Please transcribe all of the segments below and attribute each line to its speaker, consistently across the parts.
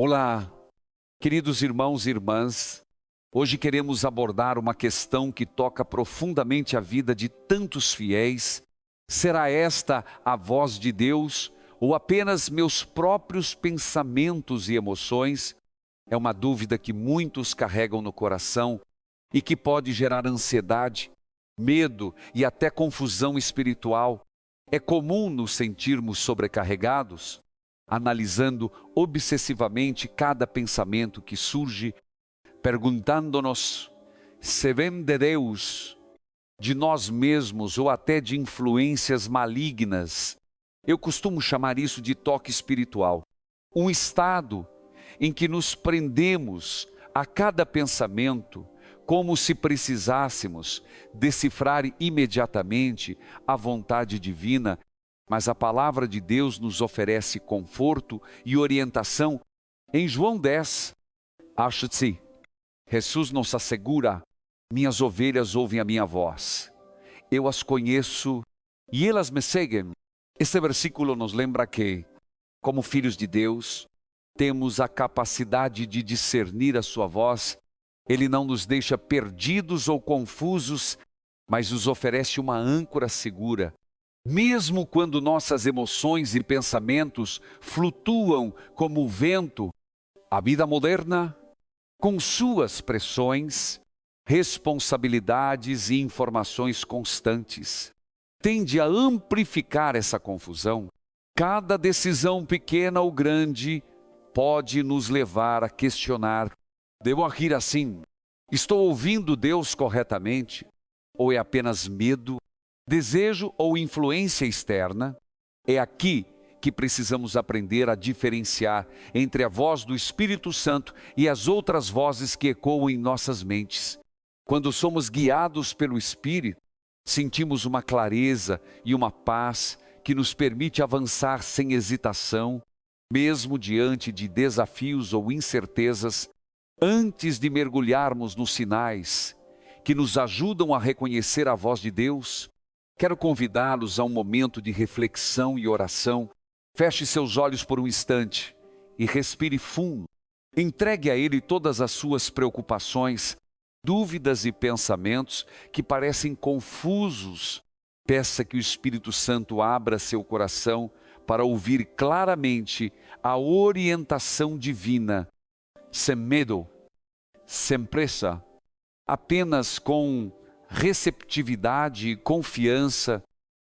Speaker 1: Olá, queridos irmãos e irmãs. Hoje queremos abordar uma questão que toca profundamente a vida de tantos fiéis. Será esta a voz de Deus ou apenas meus próprios pensamentos e emoções? É uma dúvida que muitos carregam no coração e que pode gerar ansiedade, medo e até confusão espiritual. É comum nos sentirmos sobrecarregados, analisando obsessivamente cada pensamento que surge, perguntando-nos se vem de Deus, de nós mesmos ou até de influências malignas. Eu costumo chamar isso de toque espiritual. Um estado em que nos prendemos a cada pensamento, como se precisássemos decifrar imediatamente a vontade divina, mas a palavra de Deus nos oferece conforto e orientação. Em João 10, acho-se, Jesus nos assegura: minhas ovelhas ouvem a minha voz, eu as conheço e elas me seguem. Este versículo nos lembra que, como filhos de Deus, temos a capacidade de discernir a sua voz. Ele não nos deixa perdidos ou confusos, mas nos oferece uma âncora segura. Mesmo quando nossas emoções e pensamentos flutuam como o vento, a vida moderna, com suas pressões, responsabilidades e informações constantes, tende a amplificar essa confusão. Cada decisão pequena ou grande pode nos levar a questionar: devo agir assim? Estou ouvindo Deus corretamente? Ou é apenas medo, desejo ou influência externa? É aqui que precisamos aprender a diferenciar entre a voz do Espírito Santo e as outras vozes que ecoam em nossas mentes. Quando somos guiados pelo Espírito, sentimos uma clareza e uma paz que nos permite avançar sem hesitação, mesmo diante de desafios ou incertezas. Antes de mergulharmos nos sinais que nos ajudam a reconhecer a voz de Deus, quero convidá-los a um momento de reflexão e oração. Feche seus olhos por um instante e respire fundo. Entregue a Ele todas as suas preocupações, dúvidas e pensamentos que parecem confusos. Peça que o Espírito Santo abra seu coração para ouvir claramente a orientação divina, sem medo, sem pressa, apenas com receptividade e confiança.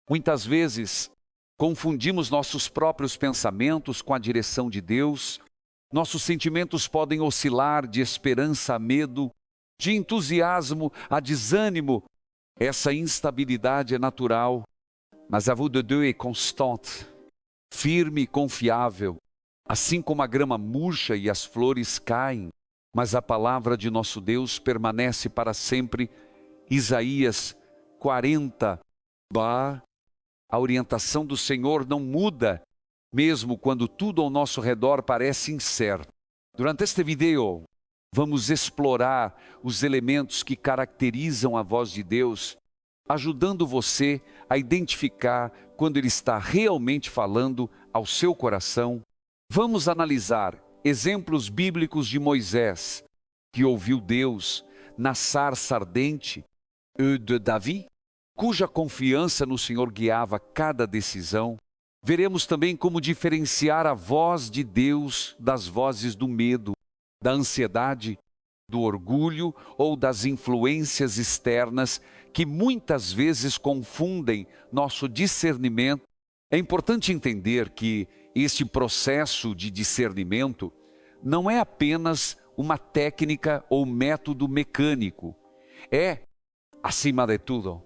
Speaker 1: Muitas vezes confundimos nossos próprios pensamentos com a direção de Deus. Nossos sentimentos podem oscilar de esperança a medo, de entusiasmo a desânimo. Essa instabilidade é natural, mas a voix de Deus é constante, firme e confiável. Assim como a grama murcha e as flores caem, mas a palavra de nosso Deus permanece para sempre. Isaías 40, a orientação do Senhor não muda, mesmo quando tudo ao nosso redor parece incerto. Durante este vídeo, vamos explorar os elementos que caracterizam a voz de Deus, ajudando você a identificar quando Ele está realmente falando ao seu coração. Vamos analisar exemplos bíblicos de Moisés, que ouviu Deus na sarça ardente, e de Davi, cuja confiança no Senhor guiava cada decisão. Veremos também como diferenciar a voz de Deus das vozes do medo, da ansiedade, do orgulho ou das influências externas que muitas vezes confundem nosso discernimento. É importante entender que este processo de discernimento não é apenas uma técnica ou método mecânico. É, acima de tudo,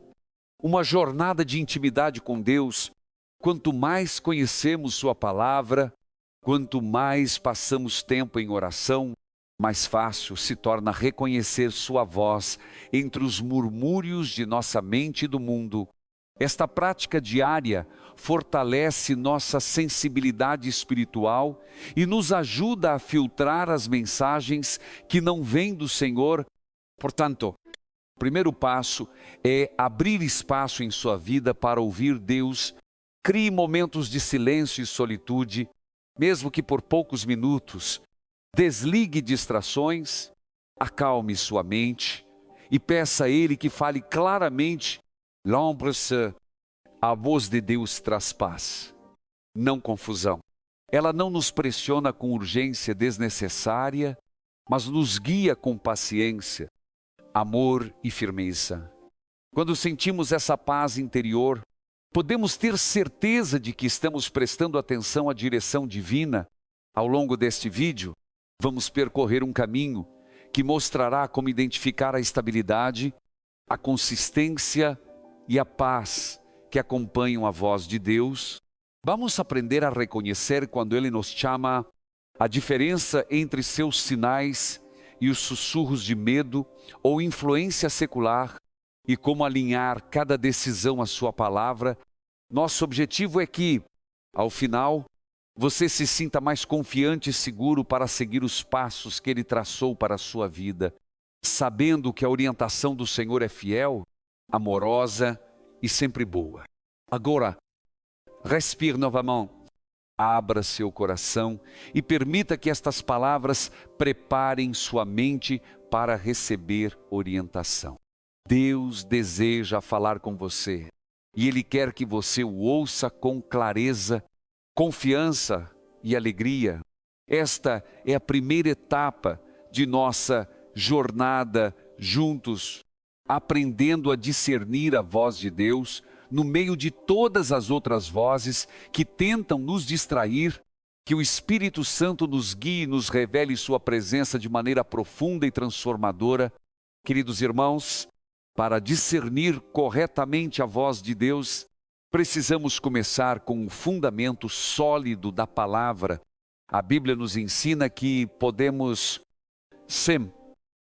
Speaker 1: uma jornada de intimidade com Deus. Quanto mais conhecemos Sua palavra, quanto mais passamos tempo em oração, mais fácil se torna reconhecer Sua voz entre os murmúrios de nossa mente e do mundo. Esta prática diária fortalece nossa sensibilidade espiritual e nos ajuda a filtrar as mensagens que não vêm do Senhor. Portanto, o primeiro passo é abrir espaço em sua vida para ouvir Deus. Crie momentos de silêncio e solitude, mesmo que por poucos minutos. Desligue distrações, acalme sua mente e peça a Ele que fale claramente. Lembre-se, a voz de Deus traz paz, não confusão. Ela não nos pressiona com urgência desnecessária, mas nos guia com paciência, amor e firmeza. Quando sentimos essa paz interior, podemos ter certeza de que estamos prestando atenção à direção divina. Ao longo deste vídeo, vamos percorrer um caminho que mostrará como identificar a estabilidade, a consistência e a paz que acompanham a voz de Deus. Vamos aprender a reconhecer quando Ele nos chama, a diferença entre seus sinais e os sussurros de medo ou influência secular e como alinhar cada decisão à sua palavra. Nosso objetivo é que, ao final, você se sinta mais confiante e seguro para seguir os passos que Ele traçou para a sua vida, sabendo que a orientação do Senhor é fiel, amorosa e sempre boa. Agora, respire novamente, abra seu coração e permita que estas palavras preparem sua mente para receber orientação. Deus deseja falar com você e Ele quer que você o ouça com clareza, confiança e alegria. Esta é a primeira etapa de nossa jornada juntos, aprendendo a discernir a voz de Deus no meio de todas as outras vozes que tentam nos distrair. Que o Espírito Santo nos guie e nos revele sua presença de maneira profunda e transformadora. Queridos irmãos, para discernir corretamente a voz de Deus, precisamos começar com o fundamento sólido da palavra. A Bíblia nos ensina que podemos sempre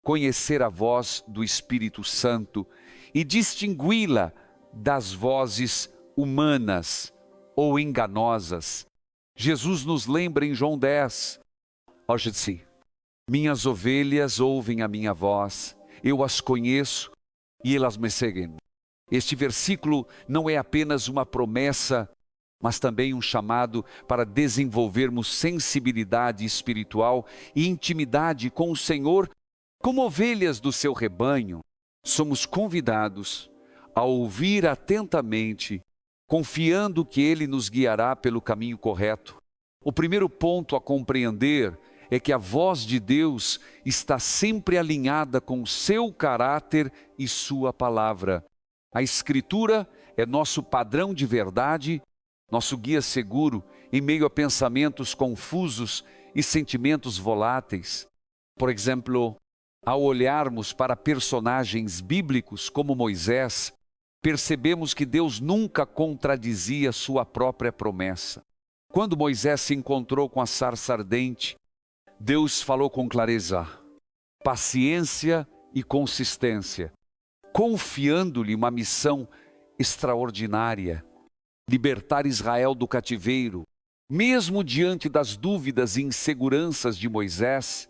Speaker 1: conhecer a voz do Espírito Santo e distingui-la das vozes humanas ou enganosas. Jesus nos lembra em João 10, hoje sim, minhas ovelhas ouvem a minha voz, eu as conheço e elas me seguem. Este versículo não é apenas uma promessa, mas também um chamado para desenvolvermos sensibilidade espiritual e intimidade com o Senhor. Como ovelhas do seu rebanho, somos convidados a ouvir atentamente, confiando que Ele nos guiará pelo caminho correto. O primeiro ponto a compreender é que a voz de Deus está sempre alinhada com o seu caráter e sua palavra. A Escritura é nosso padrão de verdade, nosso guia seguro em meio a pensamentos confusos e sentimentos voláteis. Por exemplo, ao olharmos para personagens bíblicos como Moisés, percebemos que Deus nunca contradizia sua própria promessa. Quando Moisés se encontrou com a sarça ardente, Deus falou com clareza, paciência e consistência, confiando-lhe uma missão extraordinária, libertar Israel do cativeiro. Mesmo diante das dúvidas e inseguranças de Moisés,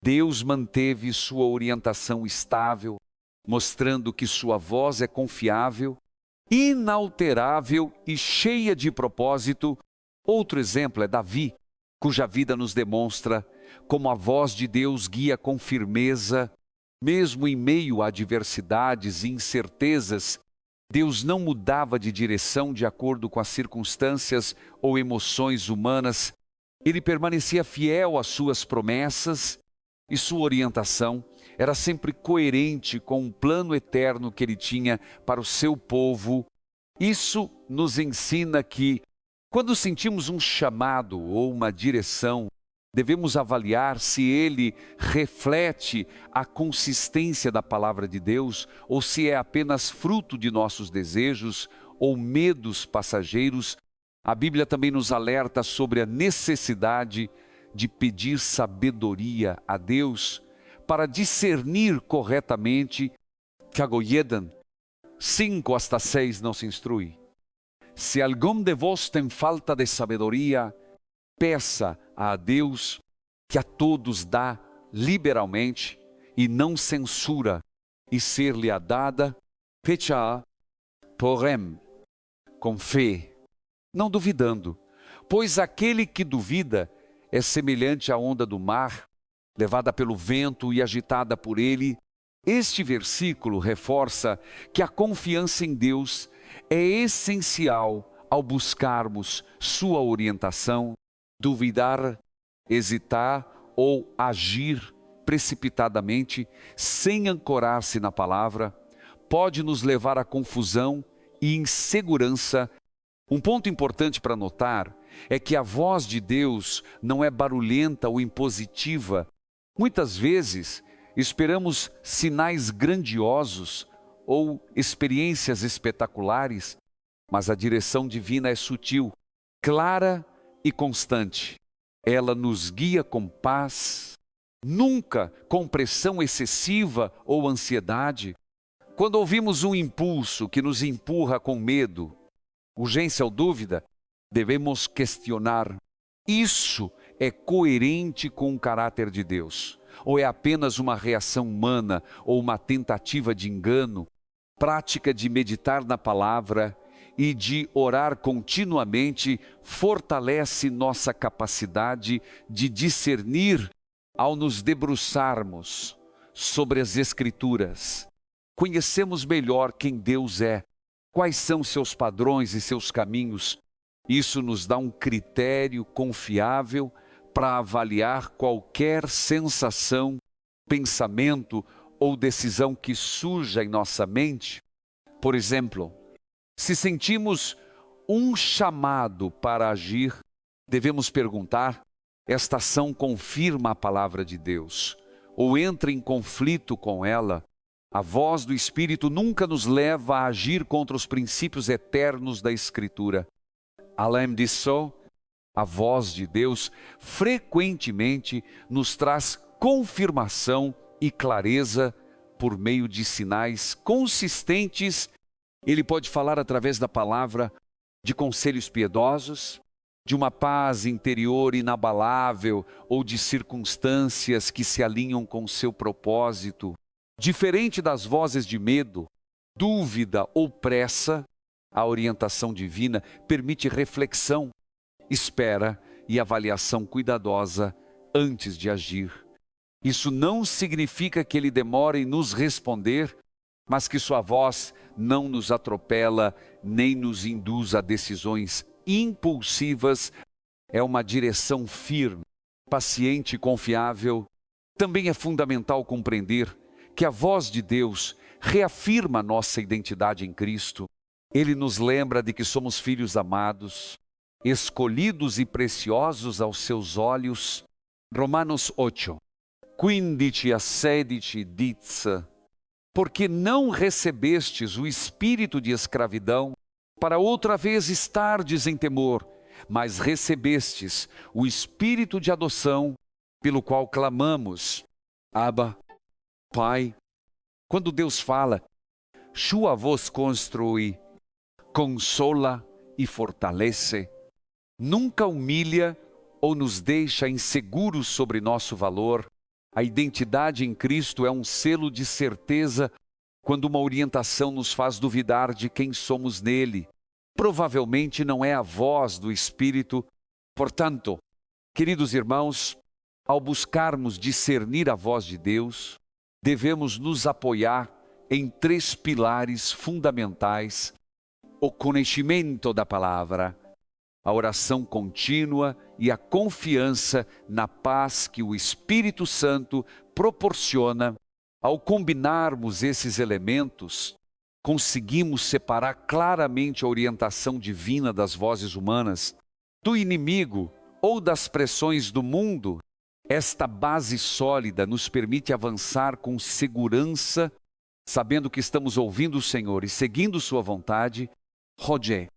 Speaker 1: Deus manteve sua orientação estável, mostrando que sua voz é confiável, inalterável e cheia de propósito. Outro exemplo é Davi, cuja vida nos demonstra como a voz de Deus guia com firmeza, mesmo em meio a adversidades e incertezas. Deus não mudava de direção de acordo com as circunstâncias ou emoções humanas. Ele permanecia fiel às suas promessas e sua orientação era sempre coerente com o plano eterno que Ele tinha para o seu povo. Isso nos ensina que, quando sentimos um chamado ou uma direção, devemos avaliar se ele reflete a consistência da palavra de Deus ou se é apenas fruto de nossos desejos ou medos passageiros. A Bíblia também nos alerta sobre a necessidade de pedir sabedoria a Deus para discernir corretamente. Kagoyedan 5-6 nos instrui. Se algum de vós tem falta de sabedoria, peça a Deus, que a todos dá liberalmente e não censura, e ser-lhe-á dada, pecha porém, com fé, não duvidando, pois aquele que duvida é semelhante à onda do mar, levada pelo vento e agitada por ele. Este versículo reforça que a confiança em Deus é essencial ao buscarmos sua orientação. Duvidar, hesitar ou agir precipitadamente, sem ancorar-se na palavra, pode nos levar à confusão e insegurança. Um ponto importante para notar é que a voz de Deus não é barulhenta ou impositiva. Muitas vezes esperamos sinais grandiosos ou experiências espetaculares, mas a direção divina é sutil, clara e constante. Ela nos guia com paz, nunca com pressão excessiva ou ansiedade. Quando ouvimos um impulso que nos empurra com medo, urgência ou dúvida, devemos questionar: isso é coerente com o caráter de Deus? Ou é apenas uma reação humana ou uma tentativa de engano? Prática de meditar na palavra e de orar continuamente fortalece nossa capacidade de discernir ao nos debruçarmos sobre as Escrituras. Conhecemos melhor quem Deus é, quais são seus padrões e seus caminhos. Isso nos dá um critério confiável para avaliar qualquer sensação, pensamento ou decisão que surja em nossa mente. Por exemplo, se sentimos um chamado para agir, devemos perguntar: esta ação confirma a palavra de Deus ou entra em conflito com ela? A voz do Espírito nunca nos leva a agir contra os princípios eternos da Escritura. Além disso, a voz de Deus frequentemente nos traz confirmação e clareza por meio de sinais consistentes. Ele pode falar através da palavra, de conselhos piedosos, de uma paz interior inabalável ou de circunstâncias que se alinham com o seu propósito. Diferente das vozes de medo, dúvida ou pressa, a orientação divina permite reflexão, espera e avaliação cuidadosa antes de agir. Isso não significa que ele demore em nos responder, mas que sua voz não nos atropela nem nos induz a decisões impulsivas. É uma direção firme, paciente e confiável. Também é fundamental compreender que a voz de Deus reafirma nossa identidade em Cristo. Ele nos lembra de que somos filhos amados, escolhidos e preciosos aos seus olhos. Romanos 8, 15 a 16 diz: porque não recebestes o espírito de escravidão, para outra vez estardes em temor, mas recebestes o espírito de adoção, pelo qual clamamos: Abba, Pai. Quando Deus fala, sua voz constrói, consola e fortalece. Nunca humilha ou nos deixa inseguros sobre nosso valor. A identidade em Cristo é um selo de certeza quando uma orientação nos faz duvidar de quem somos nele. Provavelmente não é a voz do Espírito. Portanto, queridos irmãos, ao buscarmos discernir a voz de Deus, devemos nos apoiar em 3 pilares fundamentais: o conhecimento da palavra, a oração contínua e a confiança na paz que o Espírito Santo proporciona. Ao combinarmos esses elementos, conseguimos separar claramente a orientação divina das vozes humanas, do inimigo ou das pressões do mundo. Esta base sólida nos permite avançar com segurança, sabendo que estamos ouvindo o Senhor e seguindo sua vontade. Roger,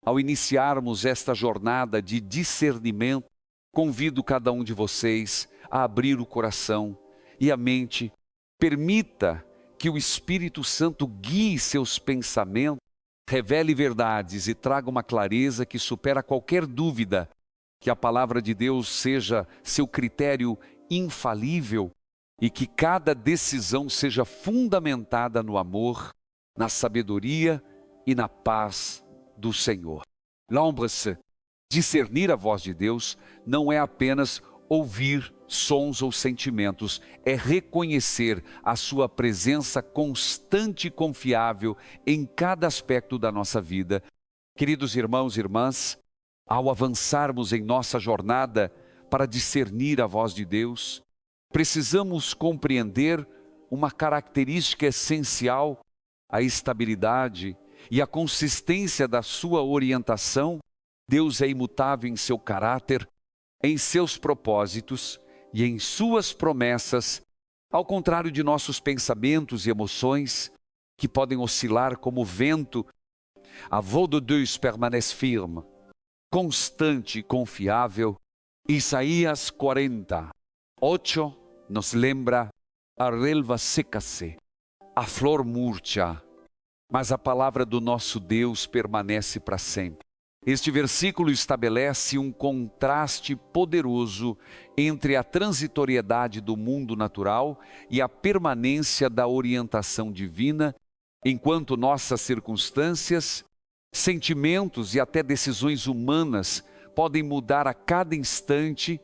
Speaker 1: ao iniciarmos esta jornada de discernimento, convido cada um de vocês a abrir o coração e a mente. Permita que o Espírito Santo guie seus pensamentos, revele verdades e traga uma clareza que supera qualquer dúvida. Que a palavra de Deus seja seu critério infalível e que cada decisão seja fundamentada no amor, na sabedoria e na paz do Senhor. Lembre-se, Discernir a voz de Deus não é apenas ouvir sons ou sentimentos, é reconhecer a sua presença constante e confiável em cada aspecto da nossa vida. Queridos irmãos e irmãs, ao avançarmos em nossa jornada para discernir a voz de Deus, precisamos compreender uma característica essencial, a estabilidade e a consistência da sua orientação. Deus é imutável em seu caráter, em seus propósitos e em suas promessas, ao contrário de nossos pensamentos e emoções, que podem oscilar como o vento. A voix de Deus permanece firme, constante e confiável. Isaías 40:8 nos lembra: a relva seca-se, a flor murcha, mas a palavra do nosso Deus permanece para sempre. Este versículo estabelece um contraste poderoso entre a transitoriedade do mundo natural e a permanência da orientação divina, enquanto nossas circunstâncias, sentimentos e até decisões humanas podem mudar a cada instante.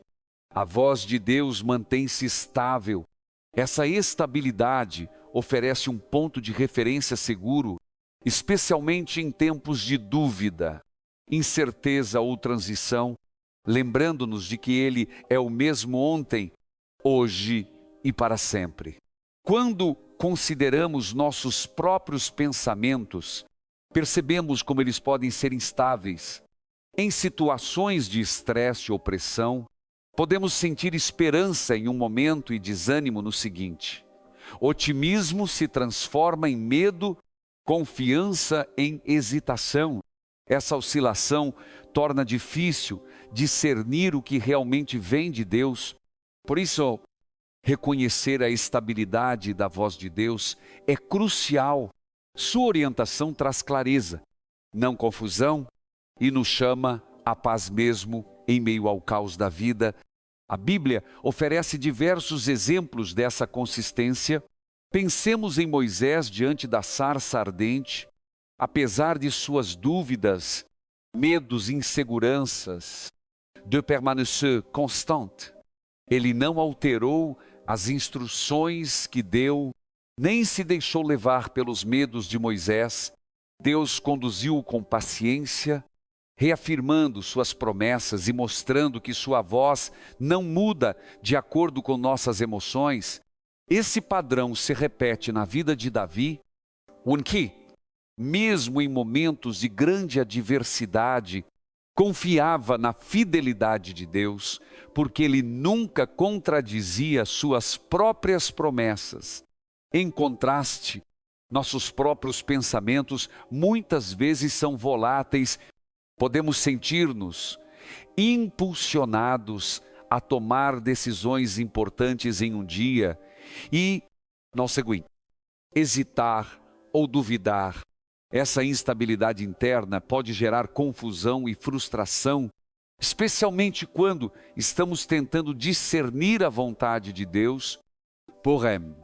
Speaker 1: A voz de Deus mantém-se estável. Essa estabilidade oferece um ponto de referência seguro, especialmente em tempos de dúvida, incerteza ou transição, lembrando-nos de que Ele é o mesmo ontem, hoje e para sempre. Quando consideramos nossos próprios pensamentos, percebemos como eles podem ser instáveis. Em situações de estresse ou pressão, podemos sentir esperança em um momento e desânimo no seguinte. Otimismo se transforma em medo, confiança em hesitação. Essa oscilação torna difícil discernir o que realmente vem de Deus. Por isso, reconhecer a estabilidade da voz de Deus é crucial. Sua orientação traz clareza, não confusão, e nos chama à paz mesmo em meio ao caos da vida. A Bíblia oferece diversos exemplos dessa consistência. Pensemos em Moisés diante da sarça ardente. Apesar de suas dúvidas, medos e inseguranças, de permanecer constante, ele não alterou as instruções que deu, nem se deixou levar pelos medos de Moisés. Deus conduziu-o com paciência, reafirmando suas promessas e mostrando que sua voz não muda de acordo com nossas emoções. Esse padrão se repete na vida de Davi, que, mesmo em momentos de grande adversidade, confiava na fidelidade de Deus, porque ele nunca contradizia suas próprias promessas. Em contraste, nossos próprios pensamentos muitas vezes são voláteis. Podemos sentir-nos impulsionados a tomar decisões importantes em um dia e, no seguinte, hesitar ou duvidar. Essa instabilidade interna pode gerar confusão e frustração, especialmente quando estamos tentando discernir a vontade de Deus. Porém,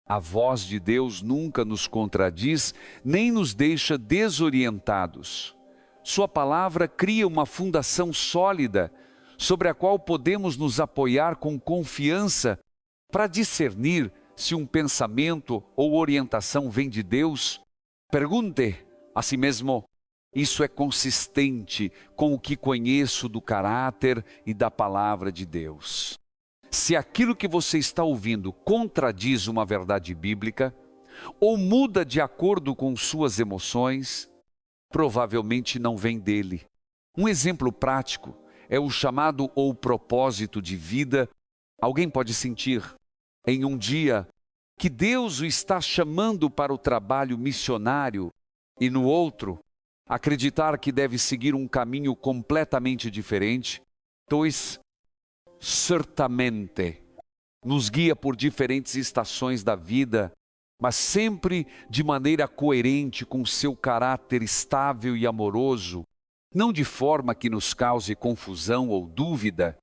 Speaker 1: a voz de Deus nunca nos contradiz, nem nos deixa desorientados. Sua palavra cria uma fundação sólida, sobre a qual podemos nos apoiar com confiança para discernir se um pensamento ou orientação vem de Deus. Pergunte a si mesmo: isso é consistente com o que conheço do caráter e da palavra de Deus? Se aquilo que você está ouvindo contradiz uma verdade bíblica ou muda de acordo com suas emoções, provavelmente não vem dele. Um exemplo prático é o chamado ou propósito de vida. Alguém pode sentir em um dia que Deus o está chamando para o trabalho missionário e no outro, acreditar que deve seguir um caminho completamente diferente. Pois, certamente, nos guia por diferentes estações da vida, mas sempre de maneira coerente com seu caráter estável e amoroso, não de forma que nos cause confusão ou dúvida.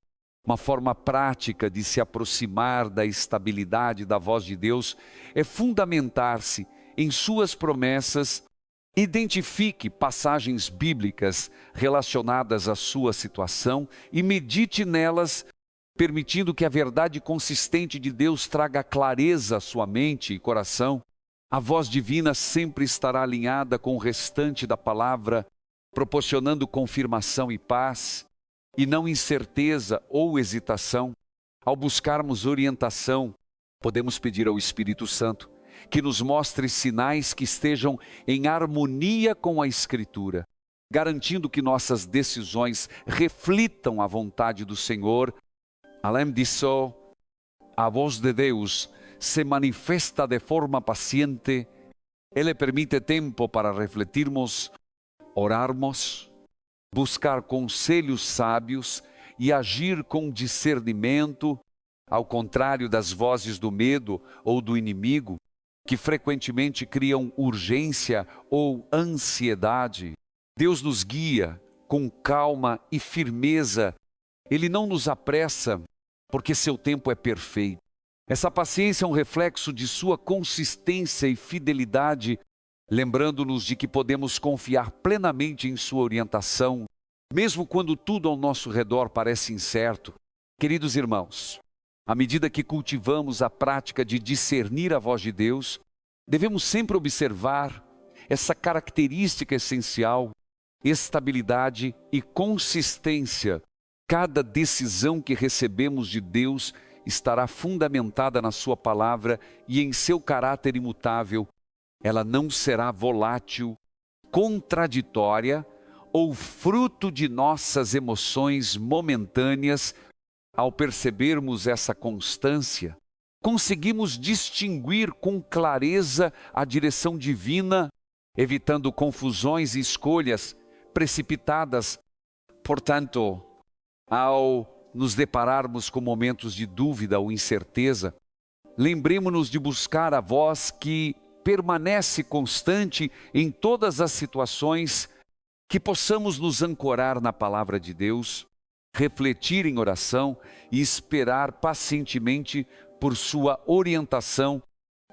Speaker 1: Uma forma prática de se aproximar da estabilidade da voz de Deus é fundamentar-se em suas promessas Identifique passagens bíblicas relacionadas à sua situação e medite nelas, permitindo que a verdade consistente de Deus traga clareza à sua mente e coração. A voz divina sempre estará alinhada com o restante da palavra, proporcionando confirmação e paz, e não incerteza ou hesitação. Ao buscarmos orientação, podemos pedir ao Espírito Santo que nos mostre sinais que estejam em harmonia com a Escritura, garantindo que nossas decisões reflitam a vontade do Senhor. Além disso, a voz de Deus se manifesta de forma paciente. Ele permite tempo para refletirmos, orarmos, buscar conselhos sábios e agir com discernimento, ao contrário das vozes do medo ou do inimigo, que frequentemente criam urgência ou ansiedade. Deus nos guia com calma e firmeza. Ele não nos apressa, porque seu tempo é perfeito. Essa paciência é um reflexo de sua consistência e fidelidade, lembrando-nos de que podemos confiar plenamente em sua orientação, mesmo quando tudo ao nosso redor parece incerto. Queridos irmãos, à medida que cultivamos a prática de discernir a voz de Deus, devemos sempre observar essa característica essencial: estabilidade e consistência. Cada decisão que recebemos de Deus estará fundamentada na sua palavra e em seu caráter imutável. Ela não será volátil, contraditória ou fruto de nossas emoções momentâneas. Ao percebermos essa constância, conseguimos distinguir com clareza a direção divina, evitando confusões e escolhas precipitadas. Portanto, ao nos depararmos com momentos de dúvida ou incerteza, lembremos-nos de buscar a voz que permanece constante em todas as situações, que possamos nos ancorar na palavra de Deus, refletir em oração e esperar pacientemente por sua orientação.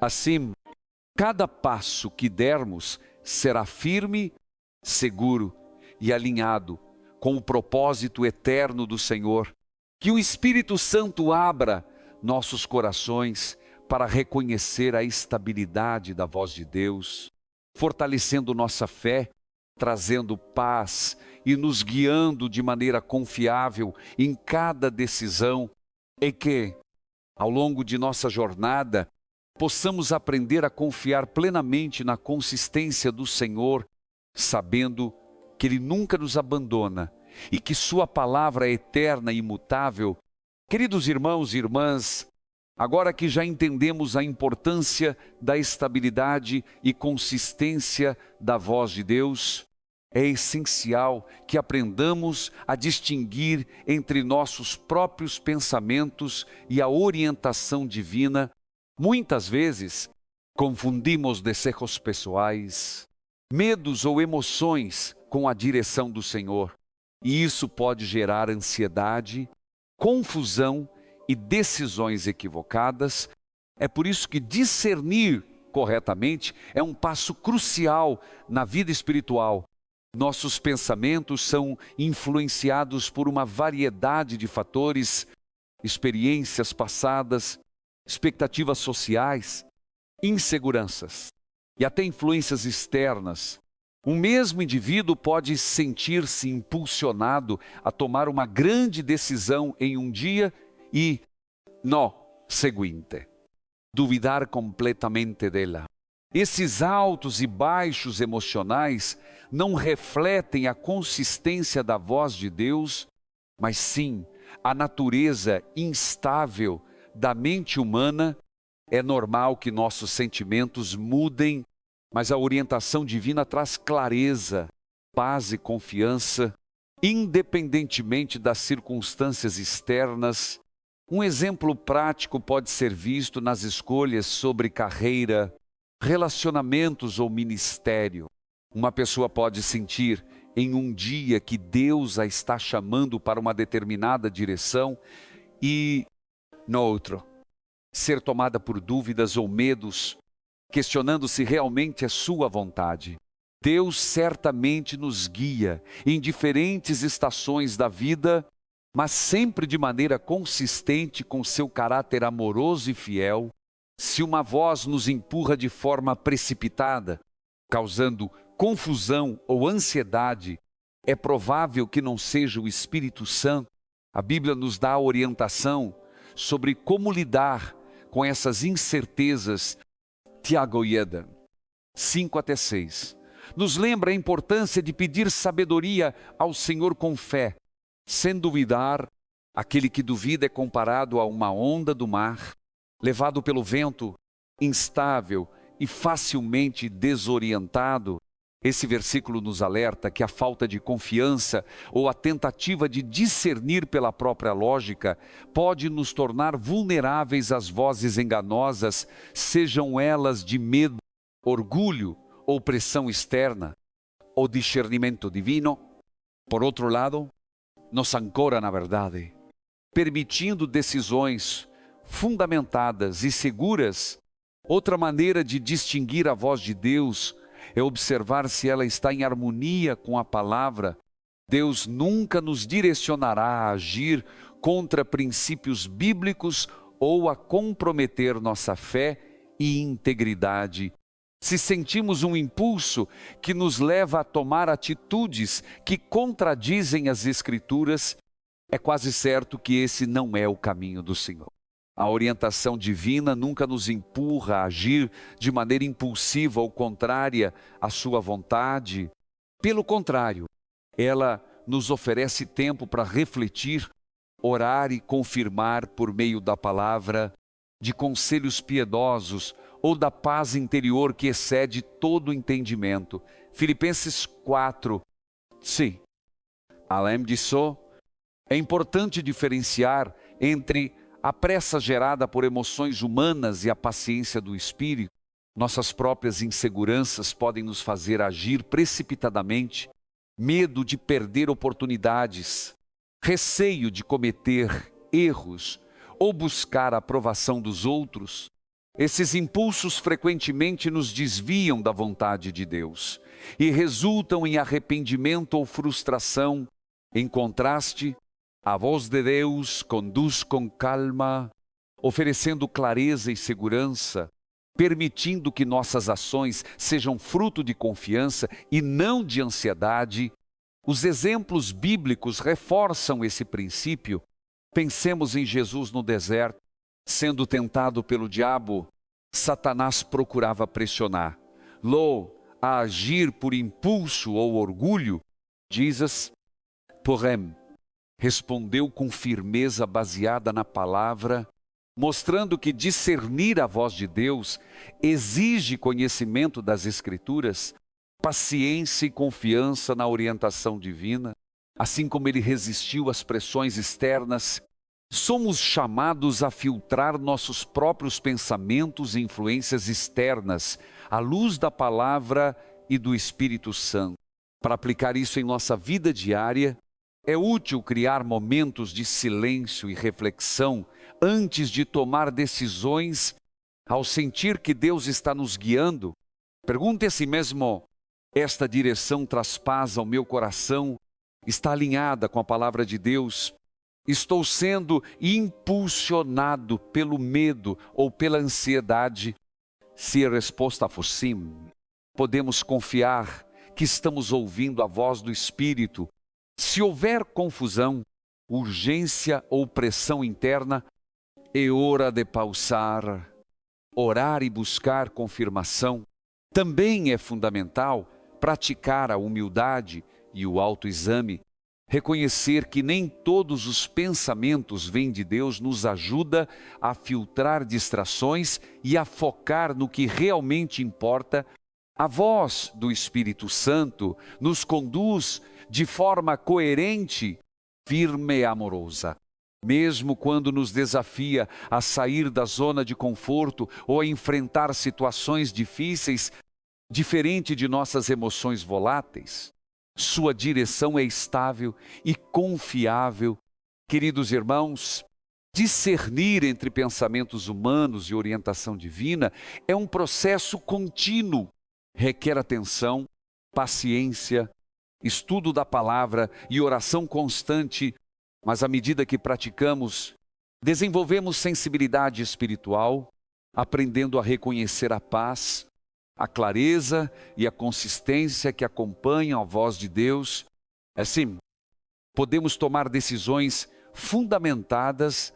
Speaker 1: Assim, cada passo que dermos será firme, seguro e alinhado com o propósito eterno do Senhor. Que o Espírito Santo abra nossos corações para reconhecer a estabilidade da voz de Deus, fortalecendo nossa fé, trazendo paz e nos guiando de maneira confiável em cada decisão, e que, ao longo de nossa jornada, possamos aprender a confiar plenamente na consistência do Senhor, sabendo que Ele nunca nos abandona e que sua palavra é eterna e imutável. Queridos irmãos e irmãs, agora que já entendemos a importância da estabilidade e consistência da voz de Deus, é essencial que aprendamos a distinguir entre nossos próprios pensamentos e a orientação divina. Muitas vezes, confundimos desejos pessoais, medos ou emoções com a direção do Senhor. E isso pode gerar ansiedade, confusão e decisões equivocadas. É por isso que discernir corretamente é um passo crucial na vida espiritual. Nossos pensamentos são influenciados por uma variedade de fatores, experiências passadas, expectativas sociais, inseguranças e até influências externas. Um mesmo indivíduo pode sentir-se impulsionado a tomar uma grande decisão em um dia e, no seguinte, duvidar completamente dela. Esses altos e baixos emocionais não refletem a consistência da voz de Deus, mas sim a natureza instável da mente humana. É normal que nossos sentimentos mudem, mas a orientação divina traz clareza, paz e confiança, independentemente das circunstâncias externas. Um exemplo prático pode ser visto nas escolhas sobre carreira, relacionamentos ou ministério. Uma pessoa pode sentir em um dia que Deus a está chamando para uma determinada direção e, no outro, ser tomada por dúvidas ou medos, questionando se realmente é sua vontade. Deus certamente nos guia em diferentes estações da vida, mas sempre de maneira consistente com seu caráter amoroso e fiel. Se uma voz nos empurra de forma precipitada, causando confusão ou ansiedade, é provável que não seja o Espírito Santo. A Bíblia nos dá a orientação sobre como lidar com essas incertezas. Tiago Ieda 5-6 nos lembra a importância de pedir sabedoria ao Senhor com fé. Sem duvidar, aquele que duvida é comparado a uma onda do mar, levado pelo vento, instável e facilmente desorientado. Esse versículo nos alerta que a falta de confiança ou a tentativa de discernir pela própria lógica pode nos tornar vulneráveis às vozes enganosas, sejam elas de medo, orgulho ou pressão externa. O discernimento divino, por outro lado, nos ancora na verdade, permitindo decisões fundamentadas e seguras. Outra maneira de distinguir a voz de Deus é observar se ela está em harmonia com a palavra. Deus nunca nos direcionará a agir contra princípios bíblicos ou a comprometer nossa fé e integridade. Se sentimos um impulso que nos leva a tomar atitudes que contradizem as Escrituras, é quase certo que esse não é o caminho do Senhor. A orientação divina nunca nos empurra a agir de maneira impulsiva ou contrária à sua vontade. Pelo contrário, ela nos oferece tempo para refletir, orar e confirmar por meio da palavra, de conselhos piedosos ou da paz interior que excede todo o entendimento. Filipenses 4. Sim, além disso, é importante diferenciar entre a pressa gerada por emoções humanas e a paciência do Espírito. Nossas próprias inseguranças podem nos fazer agir precipitadamente, medo de perder oportunidades, receio de cometer erros ou buscar a aprovação dos outros. Esses impulsos frequentemente nos desviam da vontade de Deus e resultam em arrependimento ou frustração. Em contraste, a voz de Deus conduz com calma, oferecendo clareza e segurança, permitindo que nossas ações sejam fruto de confiança e não de ansiedade. Os exemplos bíblicos reforçam esse princípio. Pensemos em Jesus no deserto. Sendo tentado pelo diabo, Satanás procurava pressionar a agir por impulso ou orgulho. Jesus, porém, respondeu com firmeza baseada na palavra, mostrando que discernir a voz de Deus exige conhecimento das Escrituras, paciência e confiança na orientação divina. Assim como ele resistiu às pressões externas, somos chamados a filtrar nossos próprios pensamentos e influências externas à luz da palavra e do Espírito Santo. Para aplicar isso em nossa vida diária, é útil criar momentos de silêncio e reflexão antes de tomar decisões. Ao sentir que Deus está nos guiando, pergunte a si mesmo: esta direção traz paz ao meu coração? Está alinhada com a palavra de Deus? Estou sendo impulsionado pelo medo ou pela ansiedade? Se a resposta for sim, podemos confiar que estamos ouvindo a voz do Espírito. Se houver confusão, urgência ou pressão interna, é hora de pausar, orar e buscar confirmação. Também é fundamental praticar a humildade e o autoexame. Reconhecer que nem todos os pensamentos vêm de Deus nos ajuda a filtrar distrações e a focar no que realmente importa. A voz do Espírito Santo nos conduz de forma coerente, firme e amorosa. Mesmo quando nos desafia a sair da zona de conforto ou a enfrentar situações difíceis, diferente de nossas emoções voláteis, sua direção é estável e confiável. Queridos irmãos, discernir entre pensamentos humanos e orientação divina é um processo contínuo. Requer atenção, paciência, estudo da palavra e oração constante, mas à medida que praticamos, desenvolvemos sensibilidade espiritual, aprendendo a reconhecer a paz, a clareza e a consistência que acompanham a voz de Deus. Assim, podemos tomar decisões fundamentadas,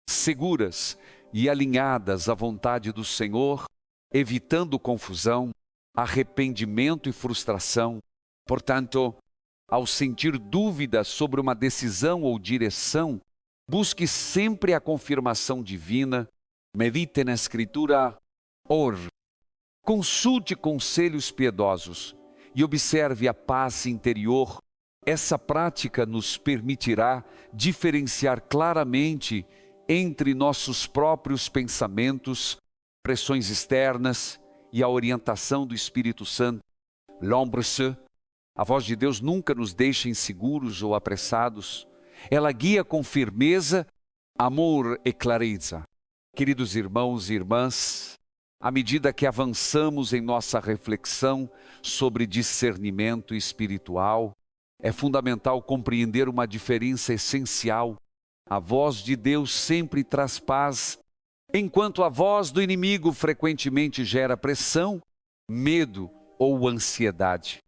Speaker 1: seguras e alinhadas à vontade do Senhor, evitando confusão, arrependimento e frustração. Portanto, ao sentir dúvidas sobre uma decisão ou direção, busque sempre a confirmação divina, medite na Escritura, ore, consulte conselhos piedosos e observe a paz interior. Essa prática nos permitirá diferenciar claramente entre nossos próprios pensamentos, pressões externas e a orientação do Espírito Santo. L'ombre, a voz de Deus nunca nos deixa inseguros ou apressados. Ela guia com firmeza, amor e clareza. Queridos irmãos e irmãs, à medida que avançamos em nossa reflexão sobre discernimento espiritual, é fundamental compreender uma diferença essencial. A voz de Deus sempre traz paz, enquanto a voz do inimigo frequentemente gera pressão, medo ou ansiedade.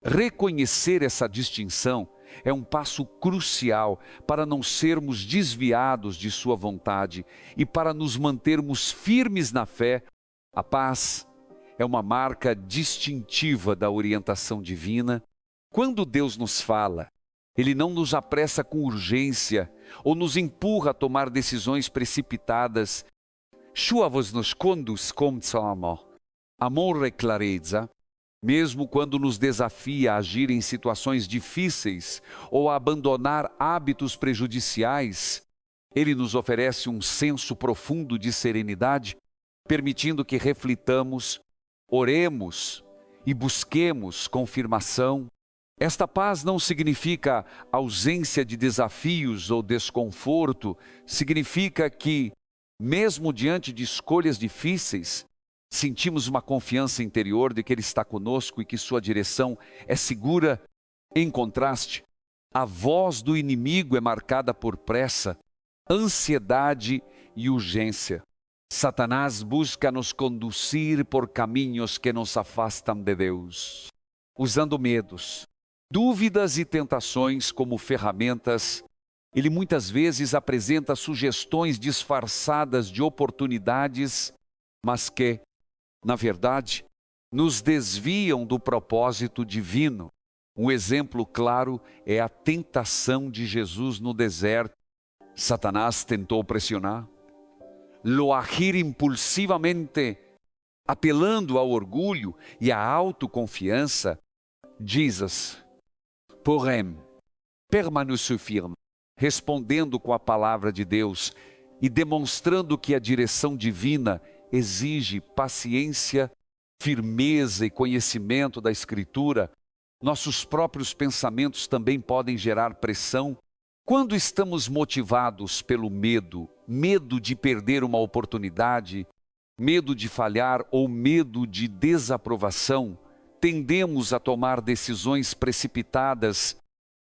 Speaker 1: Reconhecer essa distinção é um passo crucial para não sermos desviados de sua vontade e para nos mantermos firmes na fé. A paz é uma marca distintiva da orientação divina. Quando Deus nos fala, Ele não nos apressa com urgência ou nos empurra a tomar decisões precipitadas. Sua voz nos conduz com amor e clareza, mesmo quando nos desafia a agir em situações difíceis ou a abandonar hábitos prejudiciais. Ele nos oferece um senso profundo de serenidade, permitindo que reflitamos, oremos e busquemos confirmação. Esta paz não significa ausência de desafios ou desconforto, significa que, mesmo diante de escolhas difíceis, sentimos uma confiança interior de que Ele está conosco e que sua direção é segura. Em contraste, a voz do inimigo é marcada por pressa, ansiedade e urgência. Satanás busca nos conduzir por caminhos que nos afastam de Deus, usando medos, dúvidas e tentações como ferramentas. Ele muitas vezes apresenta sugestões disfarçadas de oportunidades, mas que, na verdade, nos desviam do propósito divino. Um exemplo claro é a tentação de Jesus no deserto. Satanás tentou pressionar, lo agir impulsivamente, apelando ao orgulho e à autoconfiança. Jesus, porém, permaneceu firme, respondendo com a palavra de Deus e demonstrando que a direção divina exige paciência, firmeza e conhecimento da Escritura. Nossos próprios pensamentos também podem gerar pressão. Quando estamos motivados pelo medo de perder uma oportunidade, medo de falhar ou medo de desaprovação, tendemos a tomar decisões precipitadas.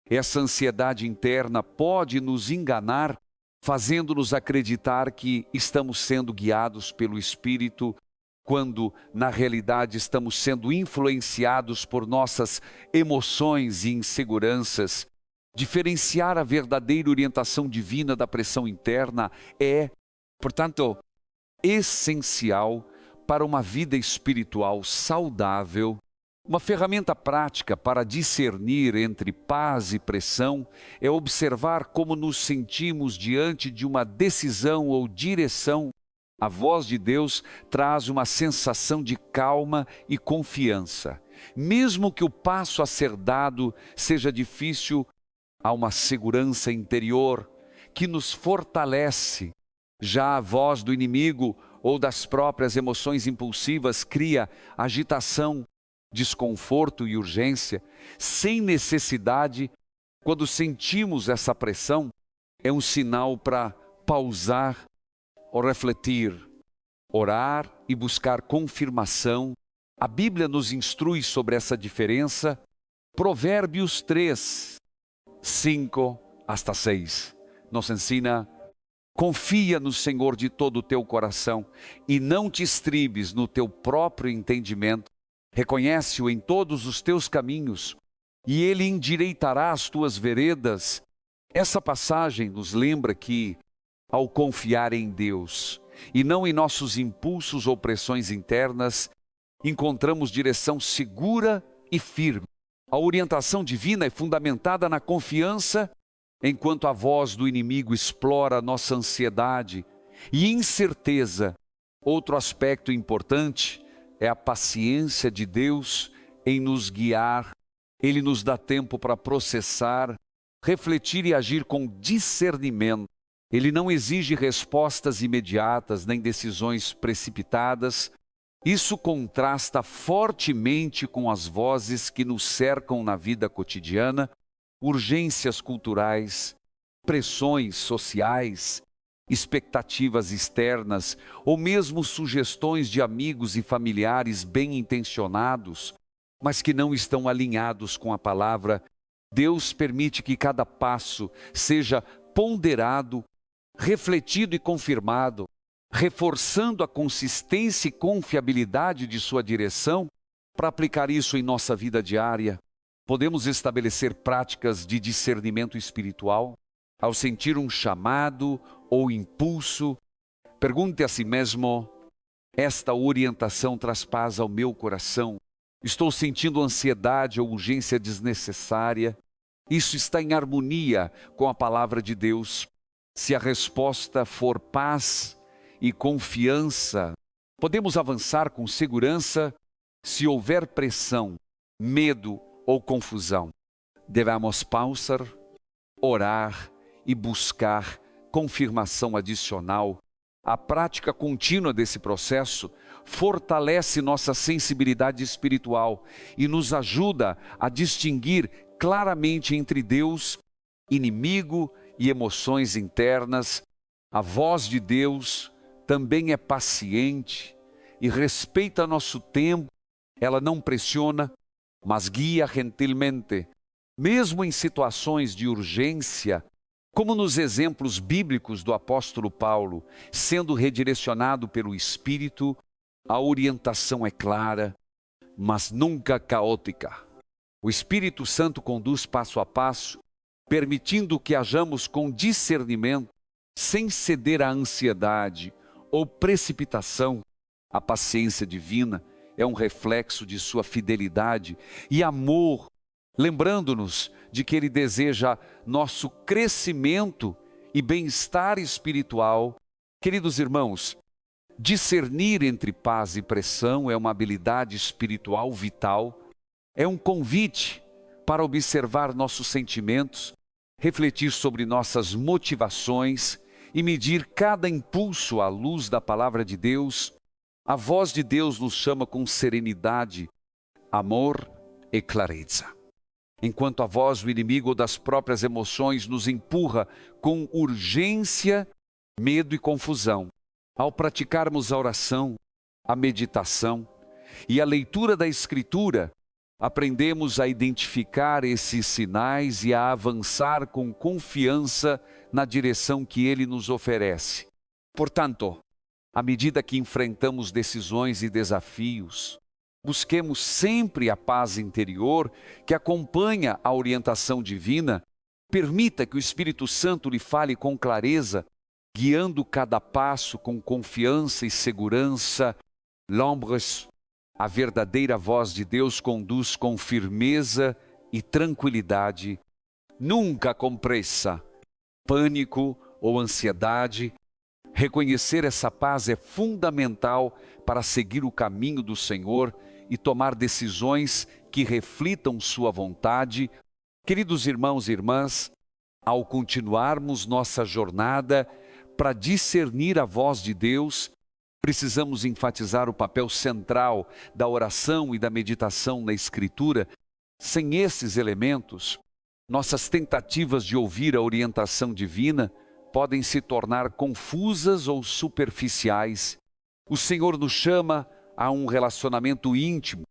Speaker 1: Essa ansiedade interna pode nos enganar, fazendo-nos acreditar que estamos sendo guiados pelo Espírito, quando, na realidade, estamos sendo influenciados por nossas emoções e inseguranças. Diferenciar a verdadeira orientação divina da pressão interna é, portanto, essencial para uma vida espiritual saudável. Uma ferramenta prática para discernir entre paz e pressão é observar como nos sentimos diante de uma decisão ou direção. A voz de Deus traz uma sensação de calma e confiança. Mesmo que o passo a ser dado seja difícil, há uma segurança interior que nos fortalece. Já a voz do inimigo ou das próprias emoções impulsivas cria agitação, desconforto e urgência, sem necessidade. Quando sentimos essa pressão, é um sinal para pausar ou refletir, orar e buscar confirmação A Bíblia nos instrui sobre essa diferença. Provérbios 3, 5 hasta 6, nos ensina: confia no Senhor de todo o teu coração e não te estribes no teu próprio entendimento. Reconhece-o em todos os teus caminhos e ele endireitará as tuas veredas. Essa passagem nos lembra que, ao confiar em Deus e não em nossos impulsos ou pressões internas, encontramos direção segura e firme. A orientação divina é fundamentada na confiança, enquanto a voz do inimigo explora nossa ansiedade e incerteza. Outro aspecto importante é a paciência de Deus em nos guiar. Ele nos dá tempo para processar, refletir e agir com discernimento. Ele não exige respostas imediatas nem decisões precipitadas. Isso contrasta fortemente com as vozes que nos cercam na vida cotidiana, urgências culturais, pressões sociais, expectativas externas ou mesmo sugestões de amigos e familiares bem-intencionados, mas que não estão alinhados com a palavra. Deus permite que cada passo seja ponderado, refletido e confirmado, reforçando a consistência e confiabilidade de sua direção. Para aplicar isso em nossa vida diária, podemos estabelecer práticas de discernimento espiritual. Ao sentir um chamado ou impulso, pergunte a si mesmo: esta orientação traz paz ao meu coração? Estou sentindo ansiedade ou urgência desnecessária? Isso está em harmonia com a palavra de Deus? Se a resposta for paz e confiança, podemos avançar com segurança. Se houver pressão, medo ou confusão, devemos pausar, orar e buscar confirmação adicional. A prática contínua desse processo fortalece nossa sensibilidade espiritual e nos ajuda a distinguir claramente entre Deus, inimigo e emoções internas. A voz de Deus também é paciente e respeita nosso tempo. Ela não pressiona, mas guia gentilmente, mesmo em situações de urgência, como nos exemplos bíblicos do apóstolo Paulo. Sendo redirecionado pelo Espírito, a orientação é clara, mas nunca caótica. O Espírito Santo conduz passo a passo, permitindo que hajamos com discernimento, sem ceder à ansiedade ou precipitação. A paciência divina é um reflexo de sua fidelidade e amor, lembrando-nos de que Ele deseja nosso crescimento e bem-estar espiritual. Queridos irmãos, discernir entre paz e pressão é uma habilidade espiritual vital. É um convite para observar nossos sentimentos, refletir sobre nossas motivações e medir cada impulso à luz da palavra de Deus. A voz de Deus nos chama com serenidade, amor e clareza, enquanto a voz do inimigo ou das próprias emoções nos empurra com urgência, medo e confusão. Ao praticarmos a oração, a meditação e a leitura da Escritura, aprendemos a identificar esses sinais e a avançar com confiança na direção que Ele nos oferece. Portanto, à medida que enfrentamos decisões e desafios, busquemos sempre a paz interior que acompanha a orientação divina. Permita que o Espírito Santo lhe fale com clareza, guiando cada passo com confiança e segurança. L'Ombre, a verdadeira voz de Deus, conduz com firmeza e tranquilidade, nunca com pressa, pânico ou ansiedade. Reconhecer essa paz é fundamental para seguir o caminho do Senhor e tomar decisões que reflitam sua vontade. Queridos irmãos e irmãs, ao continuarmos nossa jornada para discernir a voz de Deus, precisamos enfatizar o papel central da oração e da meditação na Escritura. Sem esses elementos, nossas tentativas de ouvir a orientação divina podem se tornar confusas ou superficiais. O Senhor nos chama a um relacionamento íntimo,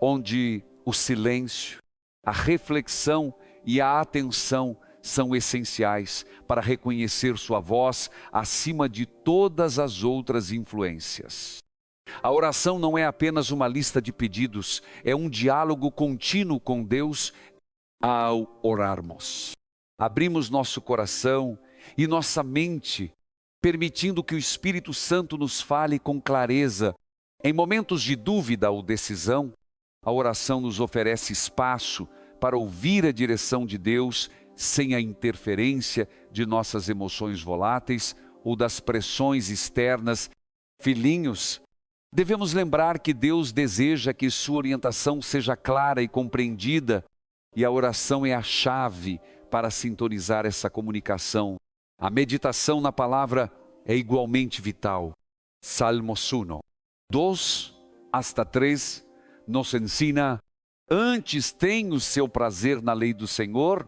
Speaker 1: onde o silêncio, a reflexão e a atenção são essenciais para reconhecer sua voz acima de todas as outras influências. A oração não é apenas uma lista de pedidos, é um diálogo contínuo com Deus ao orarmos. Abrimos nosso coração e nossa mente, permitindo que o Espírito Santo nos fale com clareza. Em momentos de dúvida ou decisão, a oração nos oferece espaço para ouvir a direção de Deus sem a interferência de nossas emoções voláteis ou das pressões externas. Filhinhos, devemos lembrar que Deus deseja que sua orientação seja clara e compreendida, e a oração é a chave para sintonizar essa comunicação. A meditação na palavra é igualmente vital. Salmos 1, 2 hasta 3 nos ensina: antes tem o seu prazer na lei do Senhor,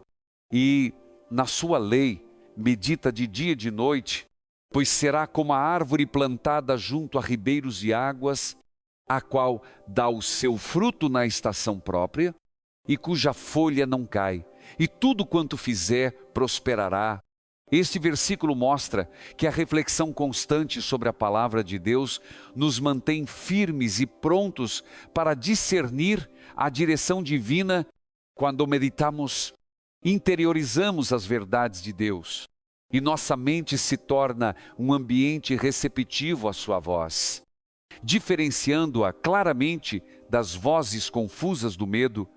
Speaker 1: e na sua lei medita de dia e de noite, pois será como a árvore plantada junto a ribeiros de águas, a qual dá o seu fruto na estação própria, e cuja folha não cai, e tudo quanto fizer prosperará. Este versículo mostra que a reflexão constante sobre a palavra de Deus nos mantém firmes e prontos para discernir a direção divina. Quando meditamos, interiorizamos as verdades de Deus e nossa mente se torna um ambiente receptivo à sua voz, diferenciando-a claramente das vozes confusas do medo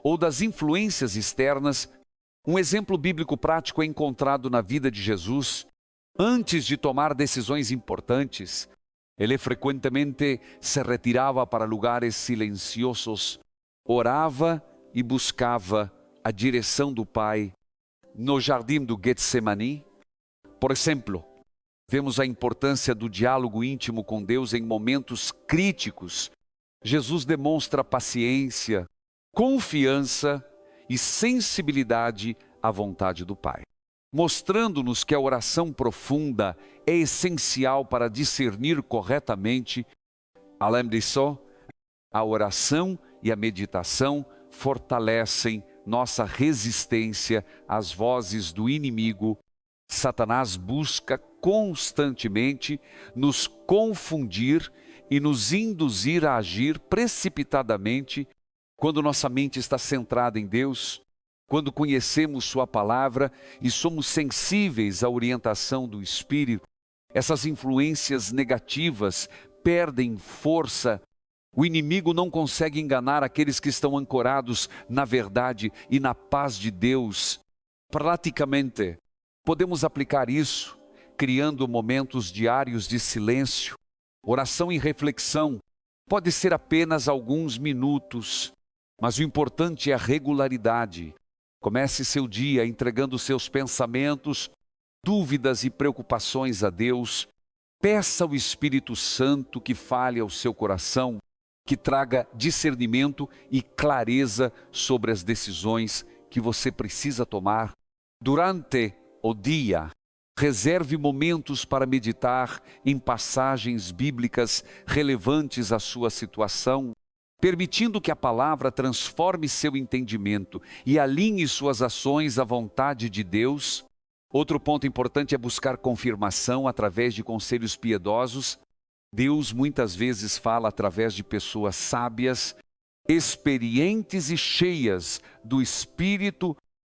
Speaker 1: ou das influências externas. Um exemplo bíblico prático é encontrado na vida de Jesus. Antes de tomar decisões importantes, ele frequentemente se retirava para lugares silenciosos, orava e buscava a direção do Pai. No jardim do Getsemani, por exemplo, vemos a importância do diálogo íntimo com Deus em momentos críticos. Jesus demonstra paciência, confiança e sensibilidade à vontade do Pai, mostrando-nos que a oração profunda é essencial para discernir corretamente. Além disso, a oração e a meditação fortalecem nossa resistência às vozes do inimigo. Satanás busca constantemente nos confundir e nos induzir a agir precipitadamente. Quando nossa mente está centrada em Deus, quando conhecemos sua palavra e somos sensíveis à orientação do Espírito, essas influências negativas perdem força. O inimigo não consegue enganar aqueles que estão ancorados na verdade e na paz de Deus. Praticamente, podemos aplicar isso criando momentos diários de silêncio, oração e reflexão. Pode ser apenas alguns minutos, mas o importante é a regularidade. Comece seu dia entregando seus pensamentos, dúvidas e preocupações a Deus. Peça ao Espírito Santo que fale ao seu coração, que traga discernimento e clareza sobre as decisões que você precisa tomar. Durante o dia, reserve momentos para meditar em passagens bíblicas relevantes à sua situação, permitindo que a palavra transforme seu entendimento e alinhe suas ações à vontade de Deus. Outro ponto importante é buscar confirmação através de conselhos piedosos. Deus muitas vezes fala através de pessoas sábias, experientes e cheias do Espírito,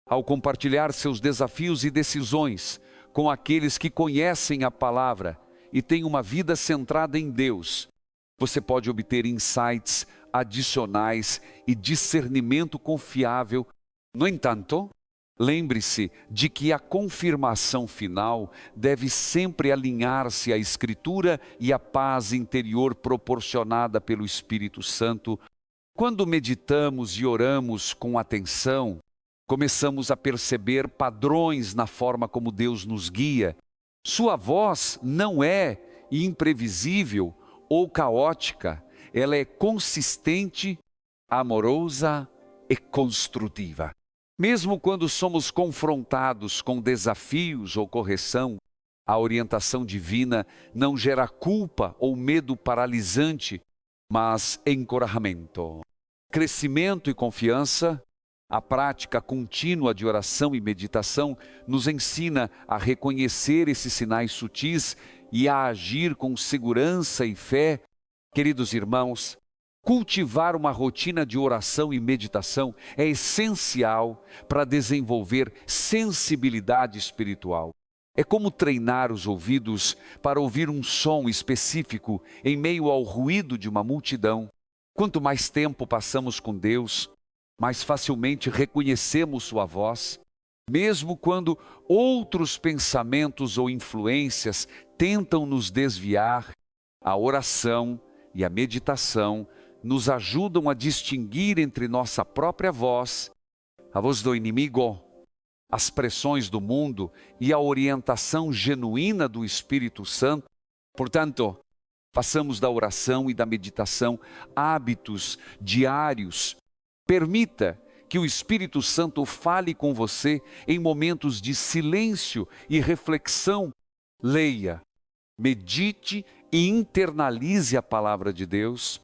Speaker 1: ao compartilhar seus desafios e decisões com aqueles que conhecem a palavra e têm uma vida centrada em Deus. Você pode obter insights adicionais e discernimento confiável. No entanto, lembre-se de que a confirmação final deve sempre alinhar-se à Escritura e à paz interior proporcionada pelo Espírito Santo. Quando meditamos e oramos com atenção, começamos a perceber padrões na forma como Deus nos guia. Sua voz não é imprevisível ou caótica, ela é consistente, amorosa e construtiva. Mesmo quando somos confrontados com desafios ou correção, a orientação divina não gera culpa ou medo paralisante. mas encorajamento. Crescimento e confiança. A prática contínua de oração e meditação nos ensina a reconhecer esses sinais sutis e a agir com segurança e fé. Queridos irmãos, cultivar uma rotina de oração e meditação é essencial para desenvolver sensibilidade espiritual. É como treinar os ouvidos para ouvir um som específico em meio ao ruído de uma multidão. Quanto mais tempo passamos com Deus, mais facilmente reconhecemos sua voz, mesmo quando outros pensamentos ou influências tentam nos desviar. A oração e a meditação nos ajudam a distinguir entre nossa própria voz, a voz do inimigo, as pressões do mundo e a orientação genuína do Espírito Santo. Portanto, façamos da oração e da meditação hábitos diários. Permita que o Espírito Santo fale com você em momentos de silêncio e reflexão. Leia, medite e internalize a palavra de Deus.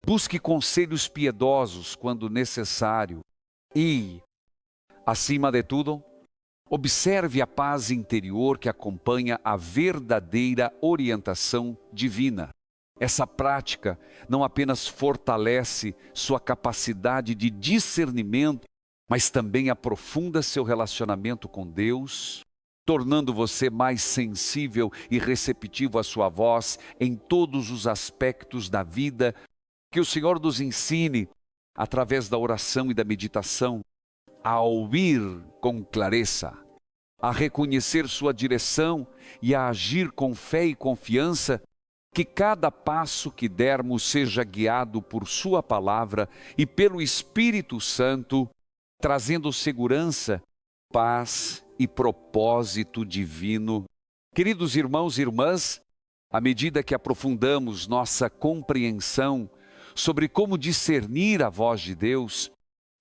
Speaker 1: Busque conselhos piedosos quando necessário. E, acima de tudo, observe a paz interior que acompanha a verdadeira orientação divina. Essa prática não apenas fortalece sua capacidade de discernimento, mas também aprofunda seu relacionamento com Deus, tornando você mais sensível e receptivo à sua voz em todos os aspectos da vida. Que o Senhor nos ensine, através da oração e da meditação, a ouvir com clareza, a reconhecer sua direção e a agir com fé e confiança. Que cada passo que dermos seja guiado por sua palavra e pelo Espírito Santo, trazendo segurança, paz e propósito divino. Queridos irmãos e irmãs, à medida que aprofundamos nossa compreensão sobre como discernir a voz de Deus,